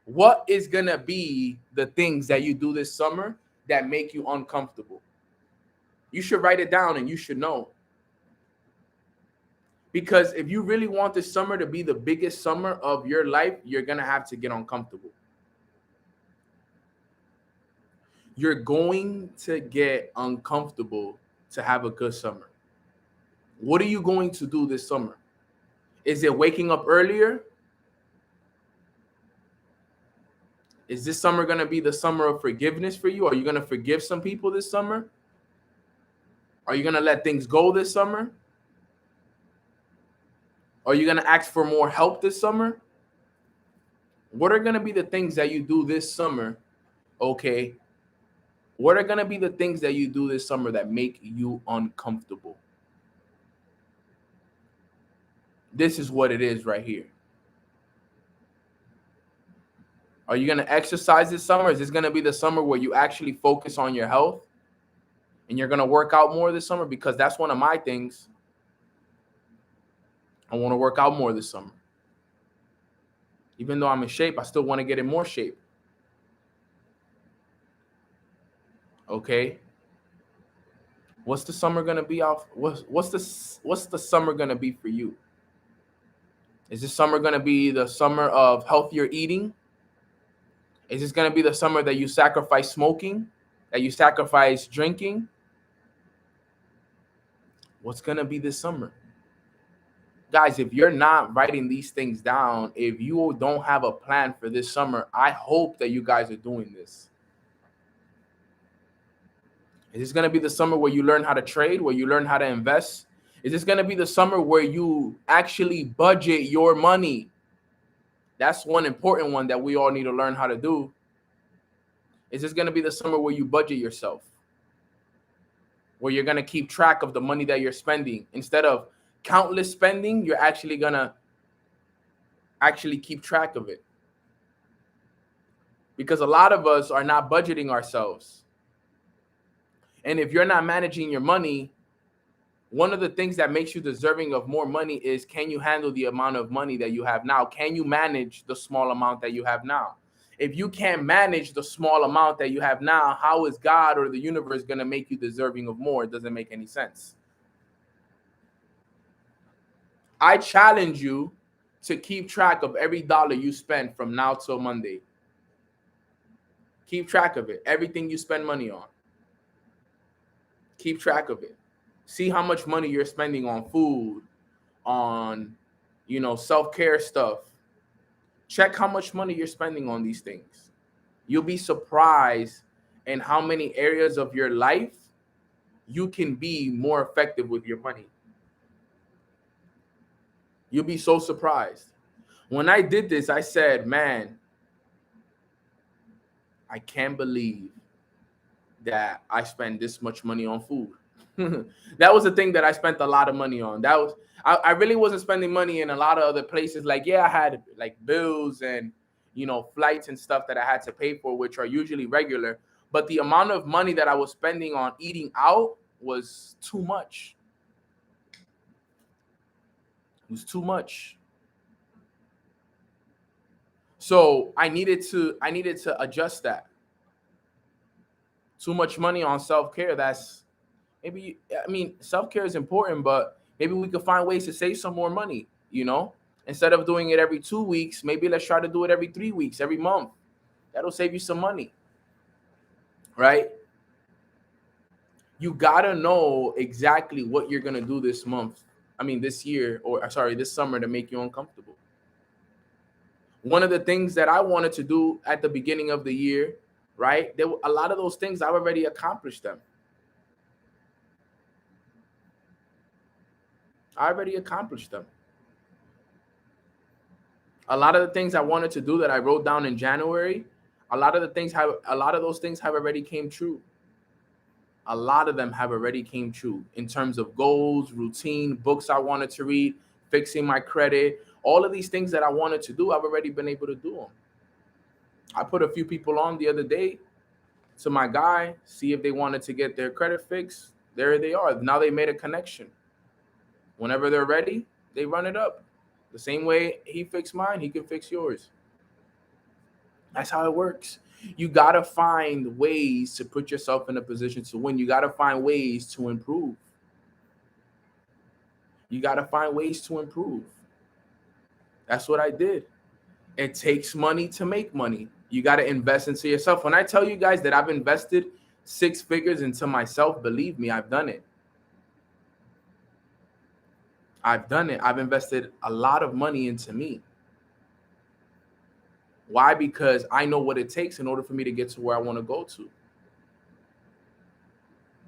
B: What is going to be the things that you do this summer that make you uncomfortable? You should write it down and you should know. Because if you really want this summer to be the biggest summer of your life, you're going to have to get uncomfortable. You're going to get uncomfortable to have a good summer. What are you going to do this summer? Is it waking up earlier? Is this summer going to be the summer of forgiveness for you? Are you going to forgive some people this summer? Are you going to let things go this summer? Are you going to ask for more help this summer? What are going to be the things that you do this summer? Okay. What are going to be the things that you do this summer that make you uncomfortable? This is what it is right here. Are you going to exercise this summer? Is this going to be the summer where you actually focus on your health and you're going to work out more this summer? Because that's one of my things. I want to work out more this summer. Even though I'm in shape, I still want to get in more shape. Okay. What's the summer going to be off? What's the summer going to be for you? Is this summer going to be the summer of healthier eating? Is this going to be the summer that you sacrifice smoking, that you sacrifice drinking? What's going to be this summer? Guys, if you're not writing these things down, if you don't have a plan for this summer, I hope that you guys are doing this. Is this going to be the summer where you learn how to trade, where you learn how to invest? Is this going to be the summer where you actually budget your money? That's one important one that we all need to learn how to do. Is this going to be the summer where you budget yourself? Where you're going to keep track of the money that you're spending? Instead of countless spending, you're actually going to keep track of it. Because a lot of us are not budgeting ourselves. And if you're not managing your money, one of the things that makes you deserving of more money is, can you handle the amount of money that you have now? Can you manage the small amount that you have now? If you can't manage the small amount that you have now, how is God or the universe going to make you deserving of more? It doesn't make any sense. I challenge you to keep track of every dollar you spend from now till Monday. Keep track of it. Everything you spend money on. Keep track of it. See how much money you're spending on food, on, self-care stuff. Check how much money you're spending on these things. You'll be surprised in how many areas of your life you can be more effective with your money. You'll be so surprised. When I did this, I said, man, I can't believe that I spend this much money on food. That was the thing that I spent a lot of money on. I really wasn't spending money in a lot of other places. Like, yeah, I had like bills and, flights and stuff that I had to pay for, which are usually regular. But the amount of money that I was spending on eating out was too much. It was too much. So I needed to adjust that. Too much money on self-care. Self-care is important, but maybe we could find ways to save some more money, instead of doing it every 2 weeks, maybe let's try to do it every 3 weeks, every month. That'll save you some money, right? You gotta know exactly what you're gonna do this summer to make you uncomfortable. One of the things that I wanted to do at the beginning of the year, right? A lot of those things I've already accomplished them. I already accomplished them. A lot of the things I wanted to do that I wrote down in January, a lot of those things have already came true. A lot of them have already came true in terms of goals, routine, books I wanted to read, fixing my credit. All of these things that I wanted to do, I've already been able to do them. I put a few people on the other day to my guy, see if they wanted to get their credit fixed. There they are. Now they made a connection. Whenever they're ready, they run it up. The same way he fixed mine, he can fix yours. That's how it works. You got to find ways to put yourself in a position to win. You got to find ways to improve. You got to find ways to improve. That's what I did. It takes money to make money. You got to invest into yourself. When I tell you guys that I've invested 6 figures into myself, believe me, I've done it. I've done it. I've invested a lot of money into me. Why? Because I know what it takes in order for me to get to where I want to go to.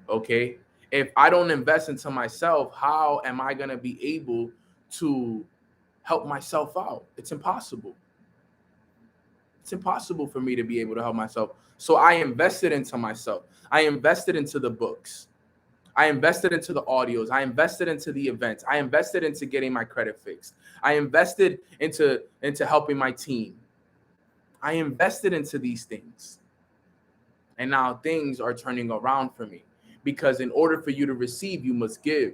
B: Okay. If I don't invest into myself, how am I going to be able to help myself out? It's impossible. It's impossible for me to be able to help myself. So I invested into myself. I invested into the books. I invested into the audios. I invested into the events. I invested into getting my credit fixed. I invested into helping my team. I invested into these things. And now things are turning around for me. Because in order for you to receive, you must give.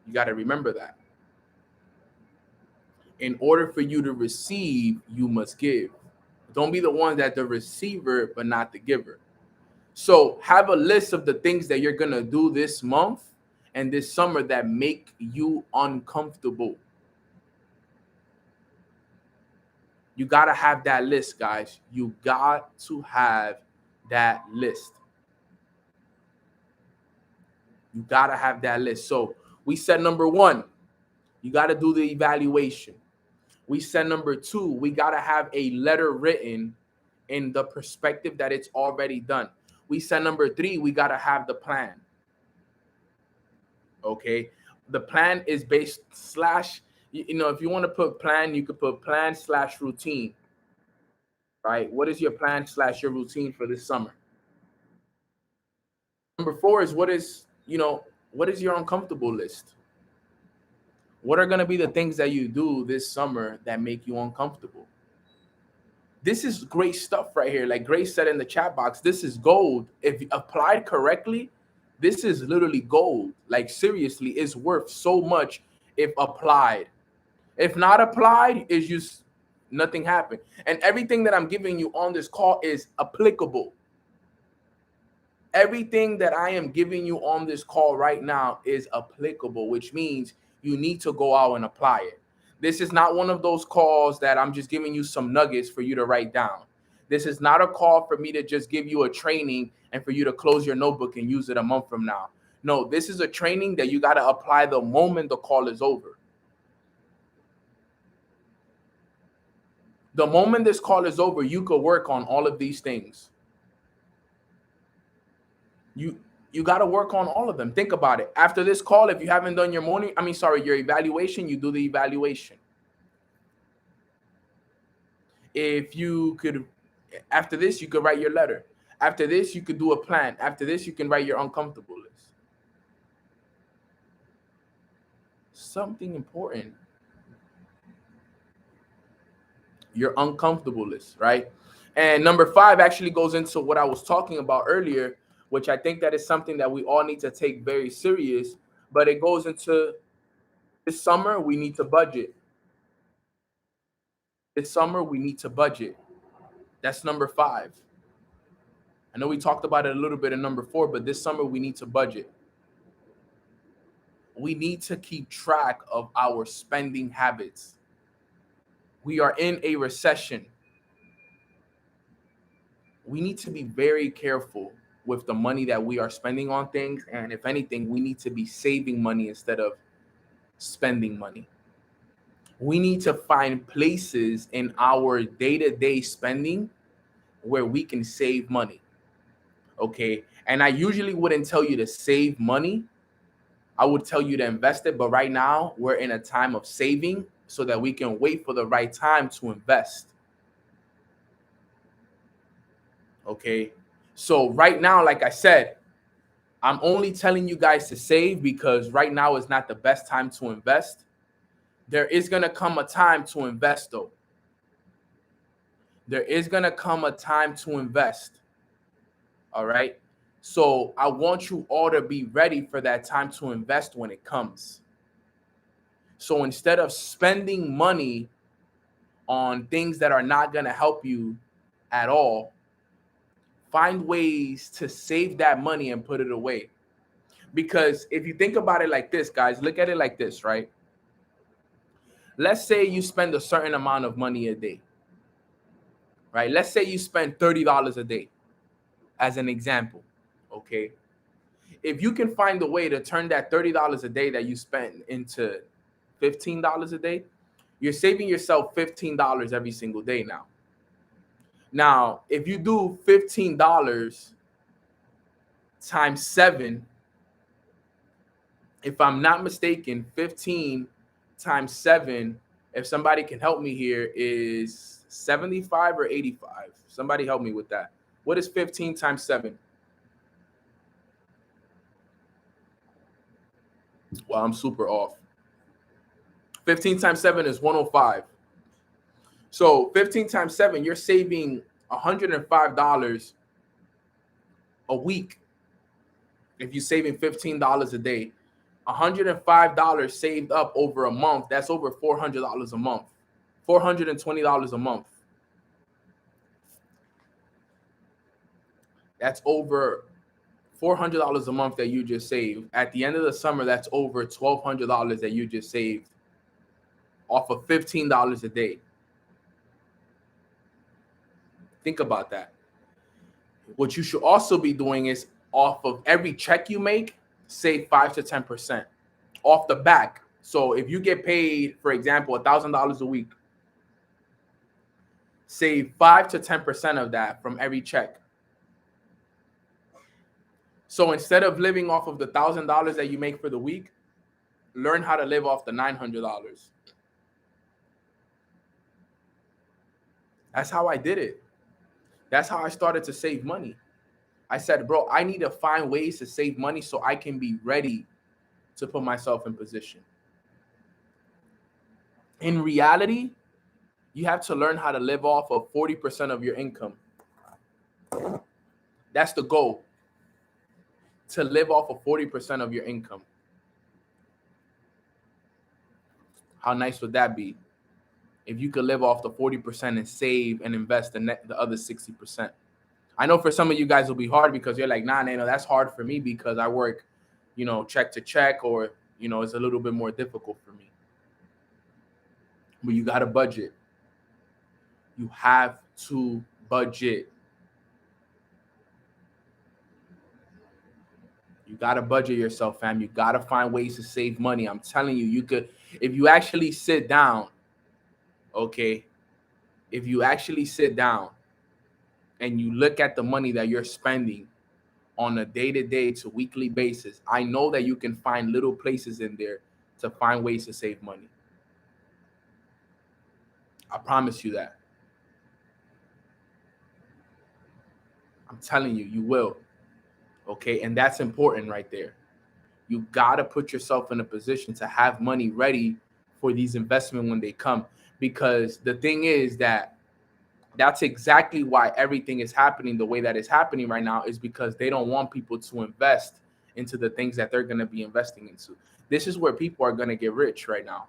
B: You got to remember that. In order for you to receive, you must give. Don't be the one that's the receiver, but not the giver. So have a list of the things that you're going to do this month and this summer that make you uncomfortable. You got to have that list, guys. You got to have that list. You got to have that list. So we said number 1, you got to do the evaluation. We said number 2, we got to have a letter written in the perspective that it's already done. We said number 3, we got to have the plan. Okay. The plan is based / if you want to put plan, you could put plan / routine. Right? What is your plan / your routine for this summer? Number 4 is what is your uncomfortable list? What are going to be the things that you do this summer that make you uncomfortable? This is great stuff right here. Like Grace said in the chat box, this is gold. If applied correctly, This is literally gold. Like seriously, it's worth so much if applied. If not applied, it's just nothing happened. And everything that I'm giving you on this call is applicable. Everything that I am giving you on this call right now is applicable, which means you need to go out and apply it. This is not one of those calls that I'm just giving you some nuggets for you to write down. This is not a call for me to just give you a training and for you to close your notebook and use it a month from now. No, this is a training that you got to apply the moment the call is over. The moment this call is over, you could work on all of these things. You got to work on all of them. Think about it. After this call, if you haven't done your your evaluation, you do the evaluation. If you could, after this, you could write your letter. After this, you could do a plan. After this, you can write your uncomfortable list. Something important. Your uncomfortable list, right? And number 5 actually goes into what I was talking about earlier, which I think that is something that we all need to take very serious, but it goes into this summer, we need to budget. This summer, we need to budget. That's number 5. I know we talked about it a little bit in number 4, but this summer, we need to budget. We need to keep track of our spending habits. We are in a recession. We need to be very careful with the money that we are spending on things. And if anything, we need to be saving money instead of spending money. We need to find places in our day-to-day spending where we can save money. Okay. And I usually wouldn't tell you to save money. I would tell you to invest it. But right now we're in a time of saving so that we can wait for the right time to invest. Okay. So right now, like I said, I'm only telling you guys to save because right now is not the best time to invest. There is going to come a time to invest though. There is going to come a time to invest. All right. So I want you all to be ready for that time to invest when it comes. So instead of spending money on things that are not going to help you at all, find ways to save that money and put it away. Because if you think about it like this, guys, look at it like this, right? Let's say you spend a certain amount of money a day, right? Let's say you spend $30 a day as an example, okay? If you can find a way to turn that $30 a day that you spend into $15 a day, you're saving yourself $15 every single day now. Now, if you do $15 times 7, if I'm not mistaken, 15 times 7, if somebody can help me here, is 75 or 85. Somebody help me with that. What is 15 times 7? Well, I'm super off. 15 times 7 is 105. So 15 times 7, you're saving $105 a week. If you're saving $15 a day, $105 saved up over a month, that's over $400 a month, $420 a month. That's over $400 a month that you just saved. At the end of the summer, that's over $1,200 that you just saved off of $15 a day. Think about that. What you should also be doing is off of every check you make, save 5 to 10% off the back. So if you get paid, for example, $1,000 a week, save 5 to 10% of that from every check. So instead of living off of the $1,000 that you make for the week, learn how to live off the $900. That's how I did it. That's how I started to save money. I said, bro, I need to find ways to save money so I can be ready to put myself in position. In reality, you have to learn how to live off of 40% of your income. That's the goal. to live off of 40% of your income. How nice would that be if you could live off the 40% and save and invest the other 60%? I know for some of you guys it'll be hard because you're like, nah, Nano, that's hard for me because I work, check to check, or, it's a little bit more difficult for me. But you got to budget. You have to budget. You got to budget yourself, fam. You got to find ways to save money. I'm telling you, you could, if you actually sit down, okay, if you actually sit down and you look at the money that you're spending on a day-to-day to weekly basis, I know that you can find little places in there to find ways to save money. I promise you that. I'm telling you, you will. Okay, and that's important right there. You got to put yourself in a position to have money ready for these investments when they come, because the thing is that's exactly why everything is happening the way that it's happening right now, is because they don't want people to invest into the things that they're going to be investing into. This is where people are going to get rich right now.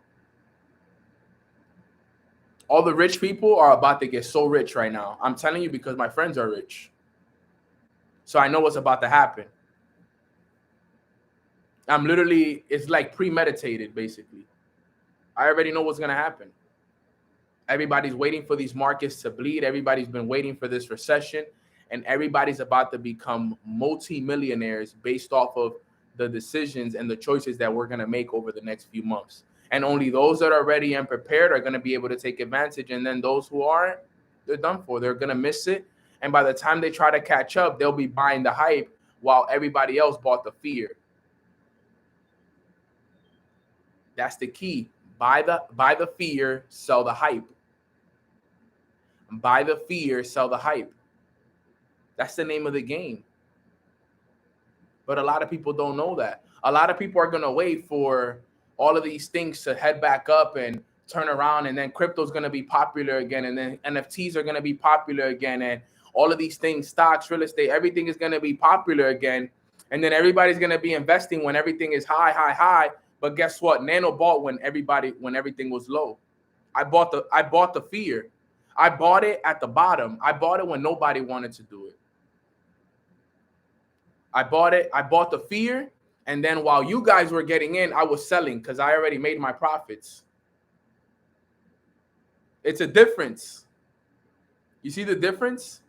B: All the rich people are about to get so rich right now. I'm telling you, because my friends are rich. So I know what's about to happen. It's like premeditated, basically. I already know what's going to happen. Everybody's waiting for these markets to bleed. Everybody's been waiting for this recession, and everybody's about to become multi-millionaires based off of the decisions and the choices that we're going to make over the next few months. And only those that are ready and prepared are going to be able to take advantage. And then those who aren't, they're done for. They're going to miss it. And by the time they try to catch up, they'll be buying the hype while everybody else bought the fear. That's the key. Buy the fear, sell the hype. Buy the fear, sell the hype. That's the name of the game. But a lot of people don't know that. A lot of people are going to wait for all of these things to head back up and turn around, and then crypto's going to be popular again, and then NFTs are going to be popular again, and all of these things, stocks, real estate, everything is going to be popular again. And then everybody's going to be investing when everything is high. But guess what? Nano bought when everything was low. I bought the fear. I bought it at the bottom. I bought it when nobody wanted to do it. I bought the fear. And then while you guys were getting in, I was selling because I already made my profits. It's a difference. You see the difference?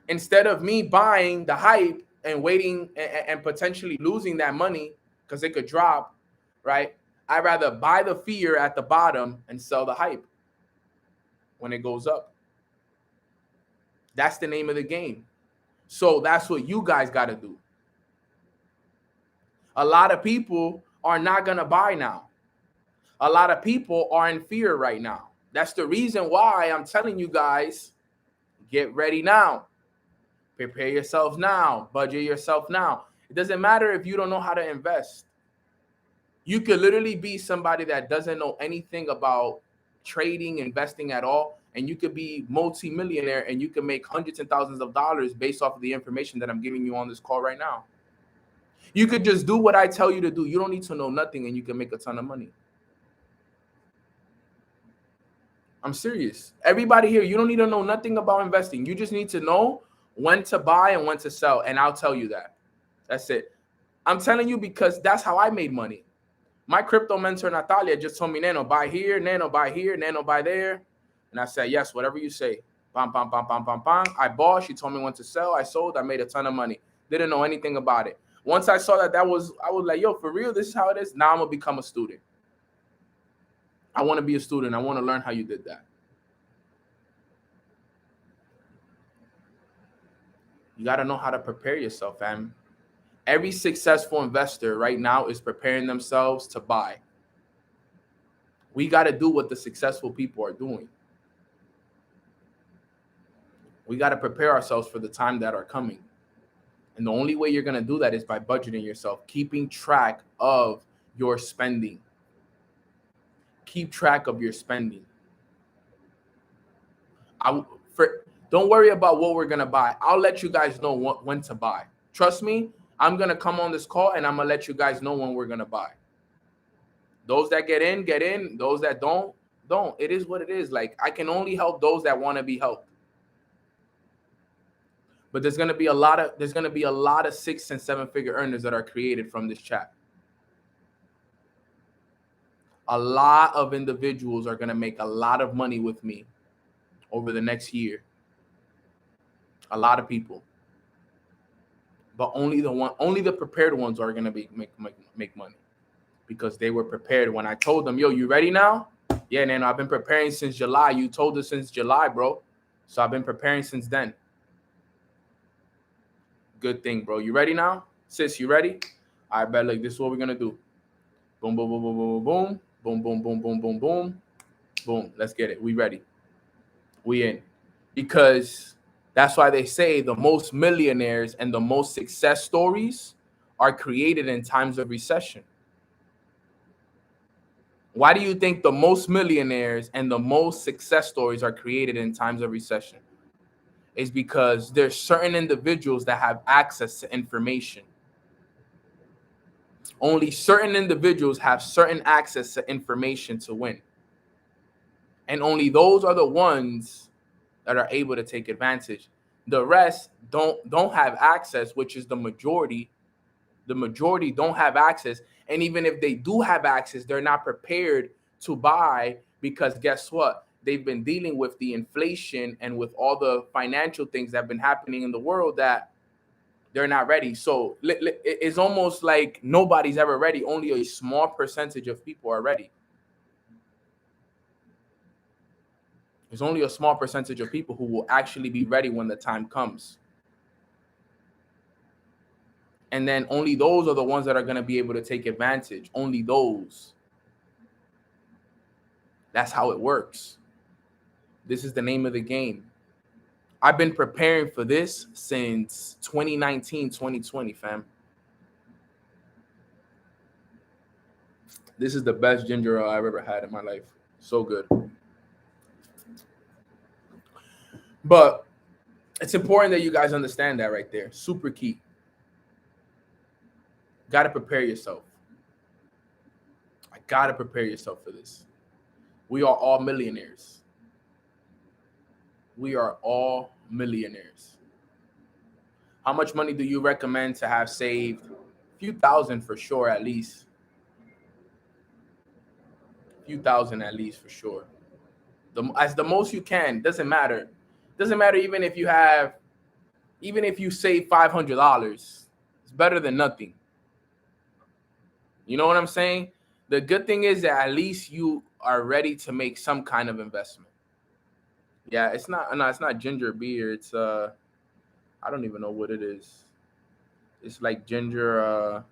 B: Instead of me buying the hype and waiting and potentially losing that money because it could drop, right? I'd rather buy the fear at the bottom and sell the hype when it goes up. That's the name of the game. So that's what you guys got to do. A lot of people are not going to buy now. A lot of people are in fear right now. That's the reason why I'm telling you guys, get ready now. Prepare yourselves now. Budget yourself now. It doesn't matter if you don't know how to invest. You could literally be somebody that doesn't know anything about trading, investing at all, and you could be multi-millionaire and you can make hundreds and thousands of dollars based off of the information that I'm giving you on this call right now. You could just do what I tell you to do. You don't need to know nothing and you can make a ton of money. I'm serious. Everybody here, you don't need to know nothing about investing. You just need to know when to buy and when to sell, and I'll tell you that. That's it. I'm telling you because that's how I made money. My crypto mentor, Natalia, just told me, Nano, buy here, Nano, buy here, Nano, buy there. And I said, yes, whatever you say. Bam, bam, bam, bam, bam, bam. I bought. She told me when to sell. I sold. I made a ton of money. Didn't know anything about it. Once I saw I was like, yo, for real, this is how it is. Now I'm going to become a student. I want to be a student. I want to learn how you did that. You got to know how to prepare yourself, fam. Every successful investor right now is preparing themselves to buy. We got to do what the successful people are doing. We got to prepare ourselves for the time that are coming. And the only way you're going to do that is by budgeting yourself, keeping track of your spending. Keep track of your spending. Don't worry about what we're going to buy. I'll let you guys know when to buy. Trust me, I'm going to come on this call and I'm going to let you guys know when we're going to buy. Those that get in, get in. Those that don't. It is what it is. Like, I can only help those that want to be helped. But there's going to be a lot of 6 and 7 figure earners that are created from this chat. A lot of individuals are going to make a lot of money with me over the next year. A lot of people. But only the prepared ones are going to make money, because they were prepared. When I told them, yo, you ready now? Yeah, Nano, I've been preparing since July. You told us since July, bro. So I've been preparing since then. Good thing, bro. You ready now? Sis, you ready? All right, bet. Look, this is what we're going to do. Boom, boom, boom, boom, boom, boom. Boom, boom, boom, boom, boom, boom. Boom. Let's get it. We ready. We in. Because that's why they say the most millionaires and the most success stories are created in times of recession. Why do you think the most millionaires and the most success stories are created in times of recession? It's because there's certain individuals that have access to information. Only certain individuals have certain access to information to win. And only those are the ones that are able to take advantage. The rest don't have access, which is the majority. The majority don't have access. And even if they do have access, they're not prepared to buy, because guess what? They've been dealing with the inflation and with all the financial things that have been happening in the world that they're not ready. So it's almost like nobody's ever ready. Only a small percentage of people are ready. There's only a small percentage of people who will actually be ready when the time comes. And then only those are the ones that are going to be able to take advantage. Only those. That's how it works. This is the name of the game. I've been preparing for this since 2019, 2020, fam. This is the best ginger ale I've ever had in my life. So good. But it's important that you guys understand that right there. Super key. Got to prepare yourself. I got to prepare yourself for this. We are all millionaires. We are all millionaires. How much money do you recommend to have saved? A few thousand for sure, at least. A few thousand at least for sure. As the most you can. Doesn't matter. Doesn't matter even if you save $500. It's better than nothing. You know what I'm saying? The good thing is that at least you are ready to make some kind of investment. Yeah, it's not ginger beer. It's I don't even know what it is. It's like ginger,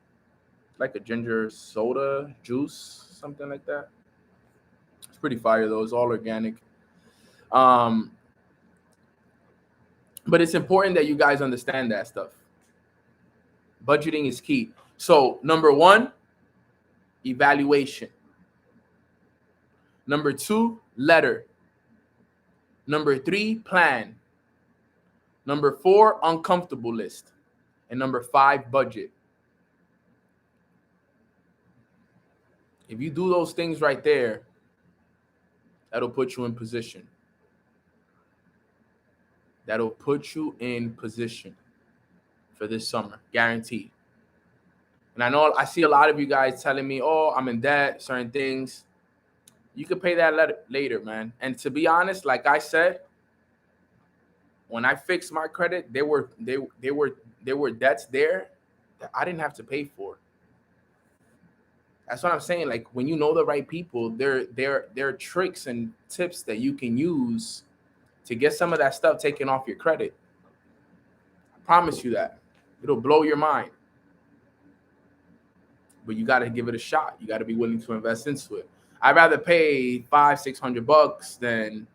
B: like a ginger soda juice, something like that. It's pretty fire though. It's all organic. But it's important that you guys understand that stuff. Budgeting is key. So number 1, evaluation. Number 2, letter. Number 3, plan. Number 4, uncomfortable list. And number 5, budget. If you do those things right there, that'll put you in position. That'll put you in position for this summer, guaranteed. And I know I see a lot of you guys telling me, oh, I'm in debt, certain things. You could pay that later, man. And to be honest, like I said, when I fixed my credit, there were debts there that I didn't have to pay for. That's what I'm saying. Like, when you know the right people, there are tricks and tips that you can use to get some of that stuff taken off your credit. I promise you that. It'll blow your mind. But you got to give it a shot. You got to be willing to invest into it. I'd rather pay $500-$600 than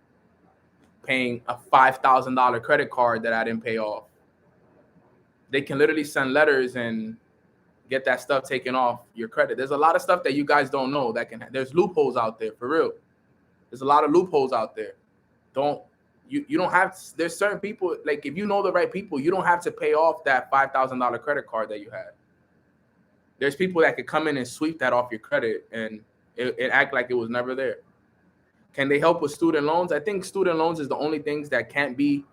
B: paying a $5,000 credit card that I didn't pay off. They can literally send letters and get that stuff taken off your credit. There's a lot of stuff that you guys don't know there's loopholes out there, for real. There's a lot of loopholes out there. you don't have, there's certain people, like if you know the right people, you don't have to pay off that $5,000 credit card that you had. There's people that could come in and sweep that off your credit and it act like it was never there. Can they help with student loans? I think student loans is the only things that can't be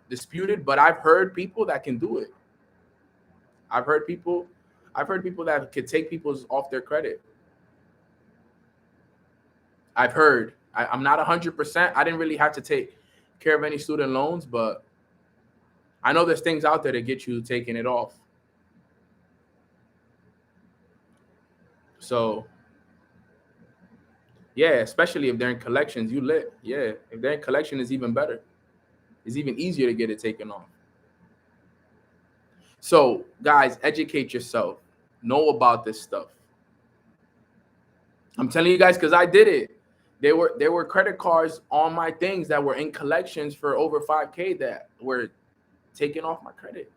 B: disputed, but I've heard people that can do it. I've heard people that could take people's off their credit. I've heard. I'm not 100%. I didn't really have to take care of any student loans, but I know there's things out there to get you taking it off. So, yeah, especially if they're in collections, you lit. Yeah, if they're in collection, it's even better. It's even easier to get it taken off. So, guys, educate yourself. Know about this stuff. I'm telling you guys because I did it. There were credit cards on my things that were in collections for over $5K that were taken off my credit.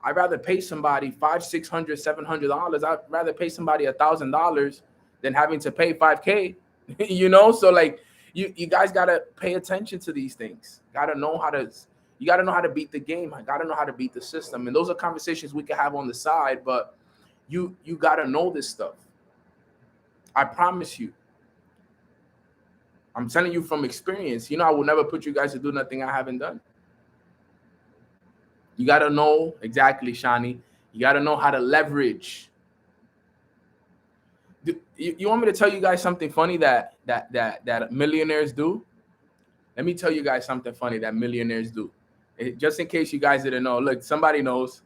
B: I'd rather pay somebody $500, $600, $700. I'd rather pay somebody $1,000 than having to pay $5K. You know, so like you guys gotta pay attention to these things. You gotta know how to beat the game. I gotta know how to beat the system. And those are conversations we can have on the side, but you gotta know this stuff. I promise you. I'm telling you from experience. You know, I will never put you guys to do nothing I haven't done. You got to know exactly, Shani. You got to know how to leverage. You want me to tell you guys something funny that millionaires do? Let me tell you guys something funny that millionaires do. Just in case you guys didn't know. Look, somebody knows,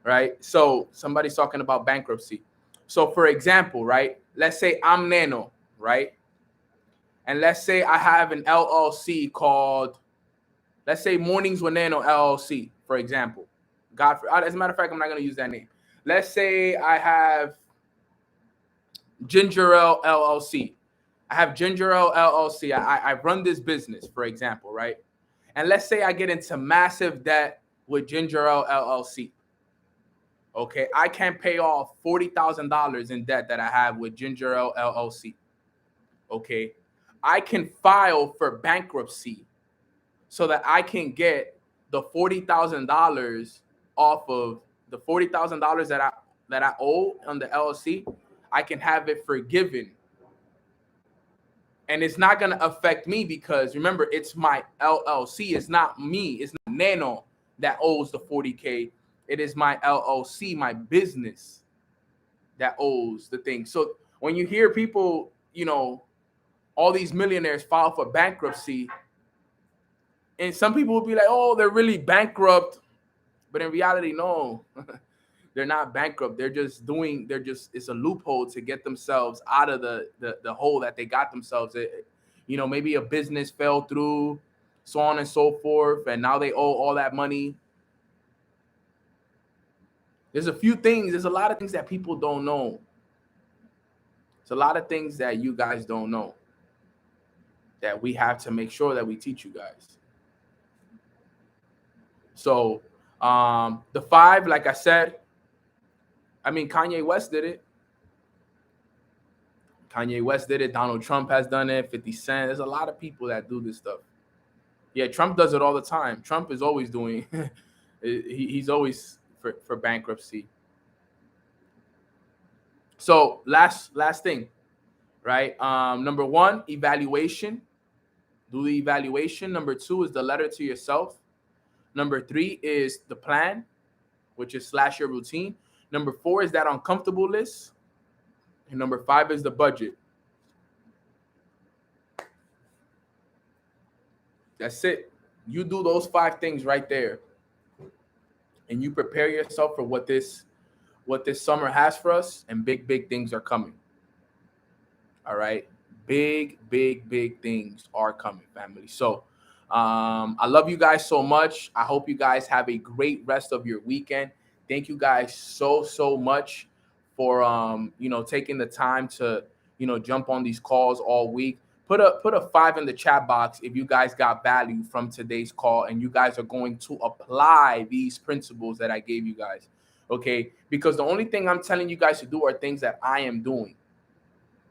B: right? So somebody's talking about bankruptcy. So for example, right? Let's say I'm Nano, right? And let's say I have an LLC called, let's say Mornings with Nano LLC, for example. As a matter of fact, I'm not going to use that name. Let's say I have Ginger Ale LLC. I have Ginger Ale LLC. I run this business, for example, right? And let's say I get into massive debt with Ginger Ale LLC. Okay, I can't pay off $40,000 in debt that I have with Ginger Ale LLC. Okay, I can file for bankruptcy so that I can get the $40,000 off of the $40,000 that I owe on the LLC. I can have it forgiven. And it's not going to affect me because remember, it's my LLC. It's not me. It's not Nano that owes the 40K. It is my LLC, my business that owes the thing. So when you hear people, you know, all these millionaires file for bankruptcy, and some people will be like, oh, they're really bankrupt. But in reality, no, they're not bankrupt. It's a loophole to get themselves out of the hole that they got themselves in. You know, maybe a business fell through, so on and so forth, and now they owe all that money. There's a lot of things that people don't know. It's a lot of things that you guys don't know that we have to make sure that we teach you guys. So the 5, like I said, I mean, Kanye West did it. Donald Trump has done it. 50 Cent. There's a lot of people that do this stuff. Yeah, Trump does it all the time. Trump is always doing. He's always for bankruptcy. So last thing, right? Number 1, evaluation. Do the evaluation. Number 2 is the letter to yourself. Number 3 is the plan, which is / your routine. Number 4 is that uncomfortable list. And number 5 is the budget. That's it. You do those 5 things right there. And you prepare yourself for what this summer has for us. And big things are coming. All right. Big things are coming, family. So I love you guys so much. I hope you guys have a great rest of your weekend. Thank you guys so much for taking the time to jump on these calls all week. Put a 5 in the chat box if you guys got value from today's call and you guys are going to apply these principles that I gave you guys. Okay, because the only thing I'm telling you guys to do are things that I am doing.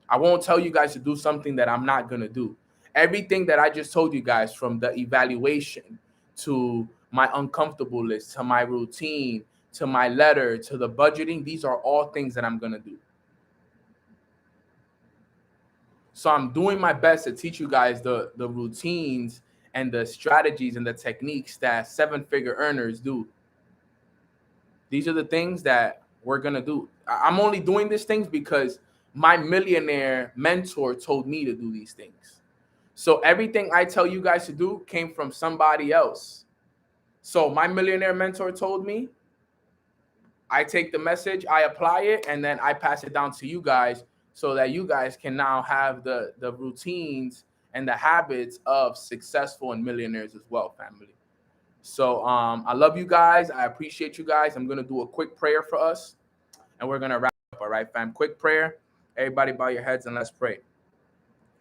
B: I won't tell you guys to do something that I'm not gonna do. everything that I just told you guys, from the evaluation to my uncomfortable list, to my routine, to my letter, to the budgeting, these are all things that I'm going to do. So I'm doing my best to teach you guys the routines and the strategies and the techniques that 7-figure earners do. These are the things that we're going to do. I'm only doing these things because my millionaire mentor told me to do these things. So everything I tell you guys to do came from somebody else. So my millionaire mentor told me, I take the message, I apply it, and then I pass it down to you guys so that you guys can now have the routines and the habits of successful and millionaires as well, family. So I love you guys. I appreciate you guys. I'm going to do a quick prayer for us, and we're going to wrap up. All right, fam. Quick prayer. Everybody bow your heads and let's pray.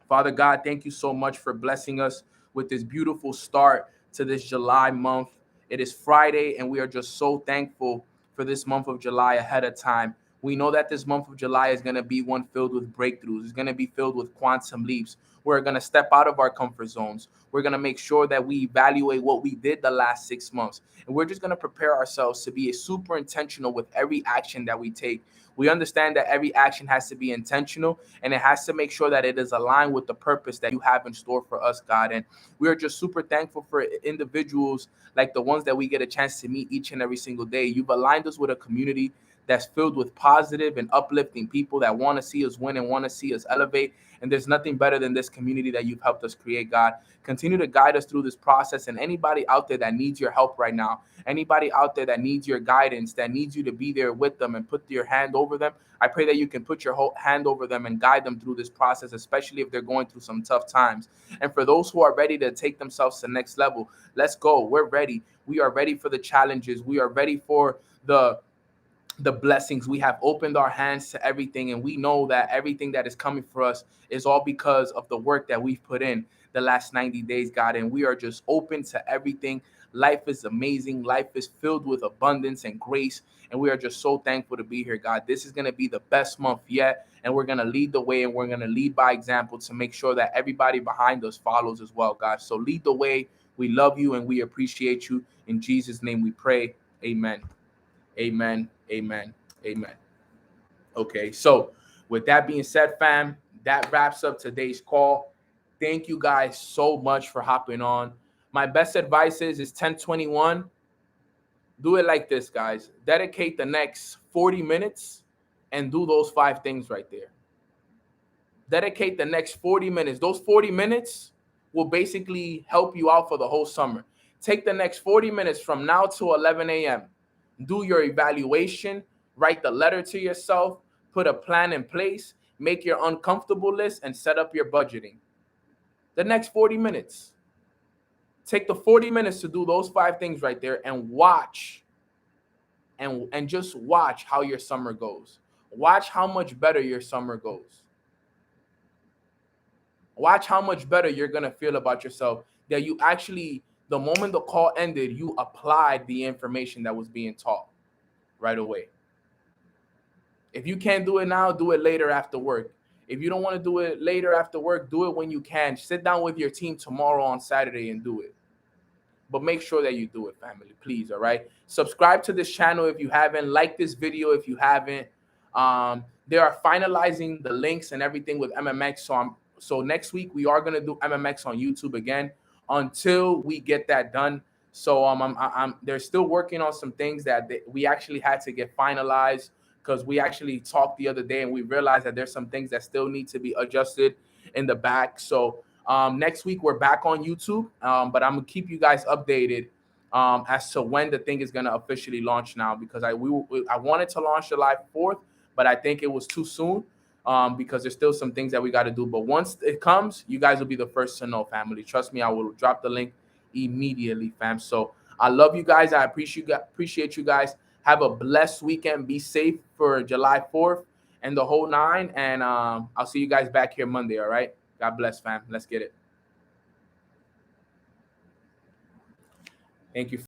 B: Father God, thank you so much for blessing us with this beautiful start to this July month. It is Friday, and we are just so thankful for this month of July ahead of time. We know that this month of July is going to be one filled with breakthroughs. It's going to be filled with quantum leaps. We're going to step out of our comfort zones. We're going to make sure that we evaluate what we did the last 6 months. And we're just going to prepare ourselves to be super intentional with every action that we take. We understand that every action has to be intentional, and it has to make sure that it is aligned with the purpose that you have in store for us, God. And we are just super thankful for individuals like the ones that we get a chance to meet each and every single day. You've aligned us with a community that's filled with positive and uplifting people that want to see us win and want to see us elevate. And there's nothing better than this community that you've helped us create, God. Continue to guide us through this process. And anybody out there that needs your help right now, anybody out there that needs your guidance, that needs you to be there with them and put your hand over them, I pray that you can put your whole hand over them and guide them through this process, especially if they're going through some tough times. And for those who are ready to take themselves to the next level, let's go. We're ready. We are ready for the challenges. We are ready for the blessings. We have opened our hands to everything, and we know that everything that is coming for us is all because of the work that we've put in the last 90 days, God. And we are just open to everything. Life is amazing. Life is filled with abundance and grace, and we are just so thankful to be here, God. This is going to be the best month yet, and we're going to lead the way, and we're going to lead by example to make sure that everybody behind us follows as well, God. So lead the way. We love you and we appreciate you. In Jesus' name we pray. Amen. Amen. Amen. Amen. Okay, so with that being said, fam, that wraps up today's call. Thank you guys so much for hopping on. My best advice is 1021. Do it like this, guys. Dedicate the next 40 minutes and do those 5 things right there. Dedicate the next 40 minutes. Those 40 minutes will basically help you out for the whole summer. Take the next 40 minutes from now to 11 a.m. Do your evaluation, write the letter to yourself, put a plan in place, make your uncomfortable list, and set up your budgeting. The next 40 minutes. Take the 40 minutes to do those 5 things right there and watch. And just watch how your summer goes. Watch how much better your summer goes. Watch how much better you're going to feel about yourself. That you actually, the moment the call ended, you applied the information that was being taught right away. If you can't do it now, do it later after work. If you don't want to do it later after work, do it when you can. Sit down with your team tomorrow on Saturday and do it. But make sure that you do it, family, please, all right? Subscribe to this channel if you haven't. Like this video if you haven't. They are finalizing the links and everything with MMX. So next week, we are going to do MMX on YouTube again until we get that done. So they're still working on some things that we actually had to get finalized, because we actually talked the other day and we realized that there's some things that still need to be adjusted in the back. So next week we're back on YouTube, but I'm gonna keep you guys updated as to when the thing is gonna officially launch now, because I wanted to launch July 4th, but I think it was too soon because there's still some things that we got to do. But once it comes, you guys will be the first to know, family. Trust me, I will drop the link immediately, fam. So I love you guys. I appreciate you guys. Have a blessed weekend. Be safe for July 4th and the whole 9. And I'll see you guys back here Monday, all right? God bless, fam. Let's get it. Thank you.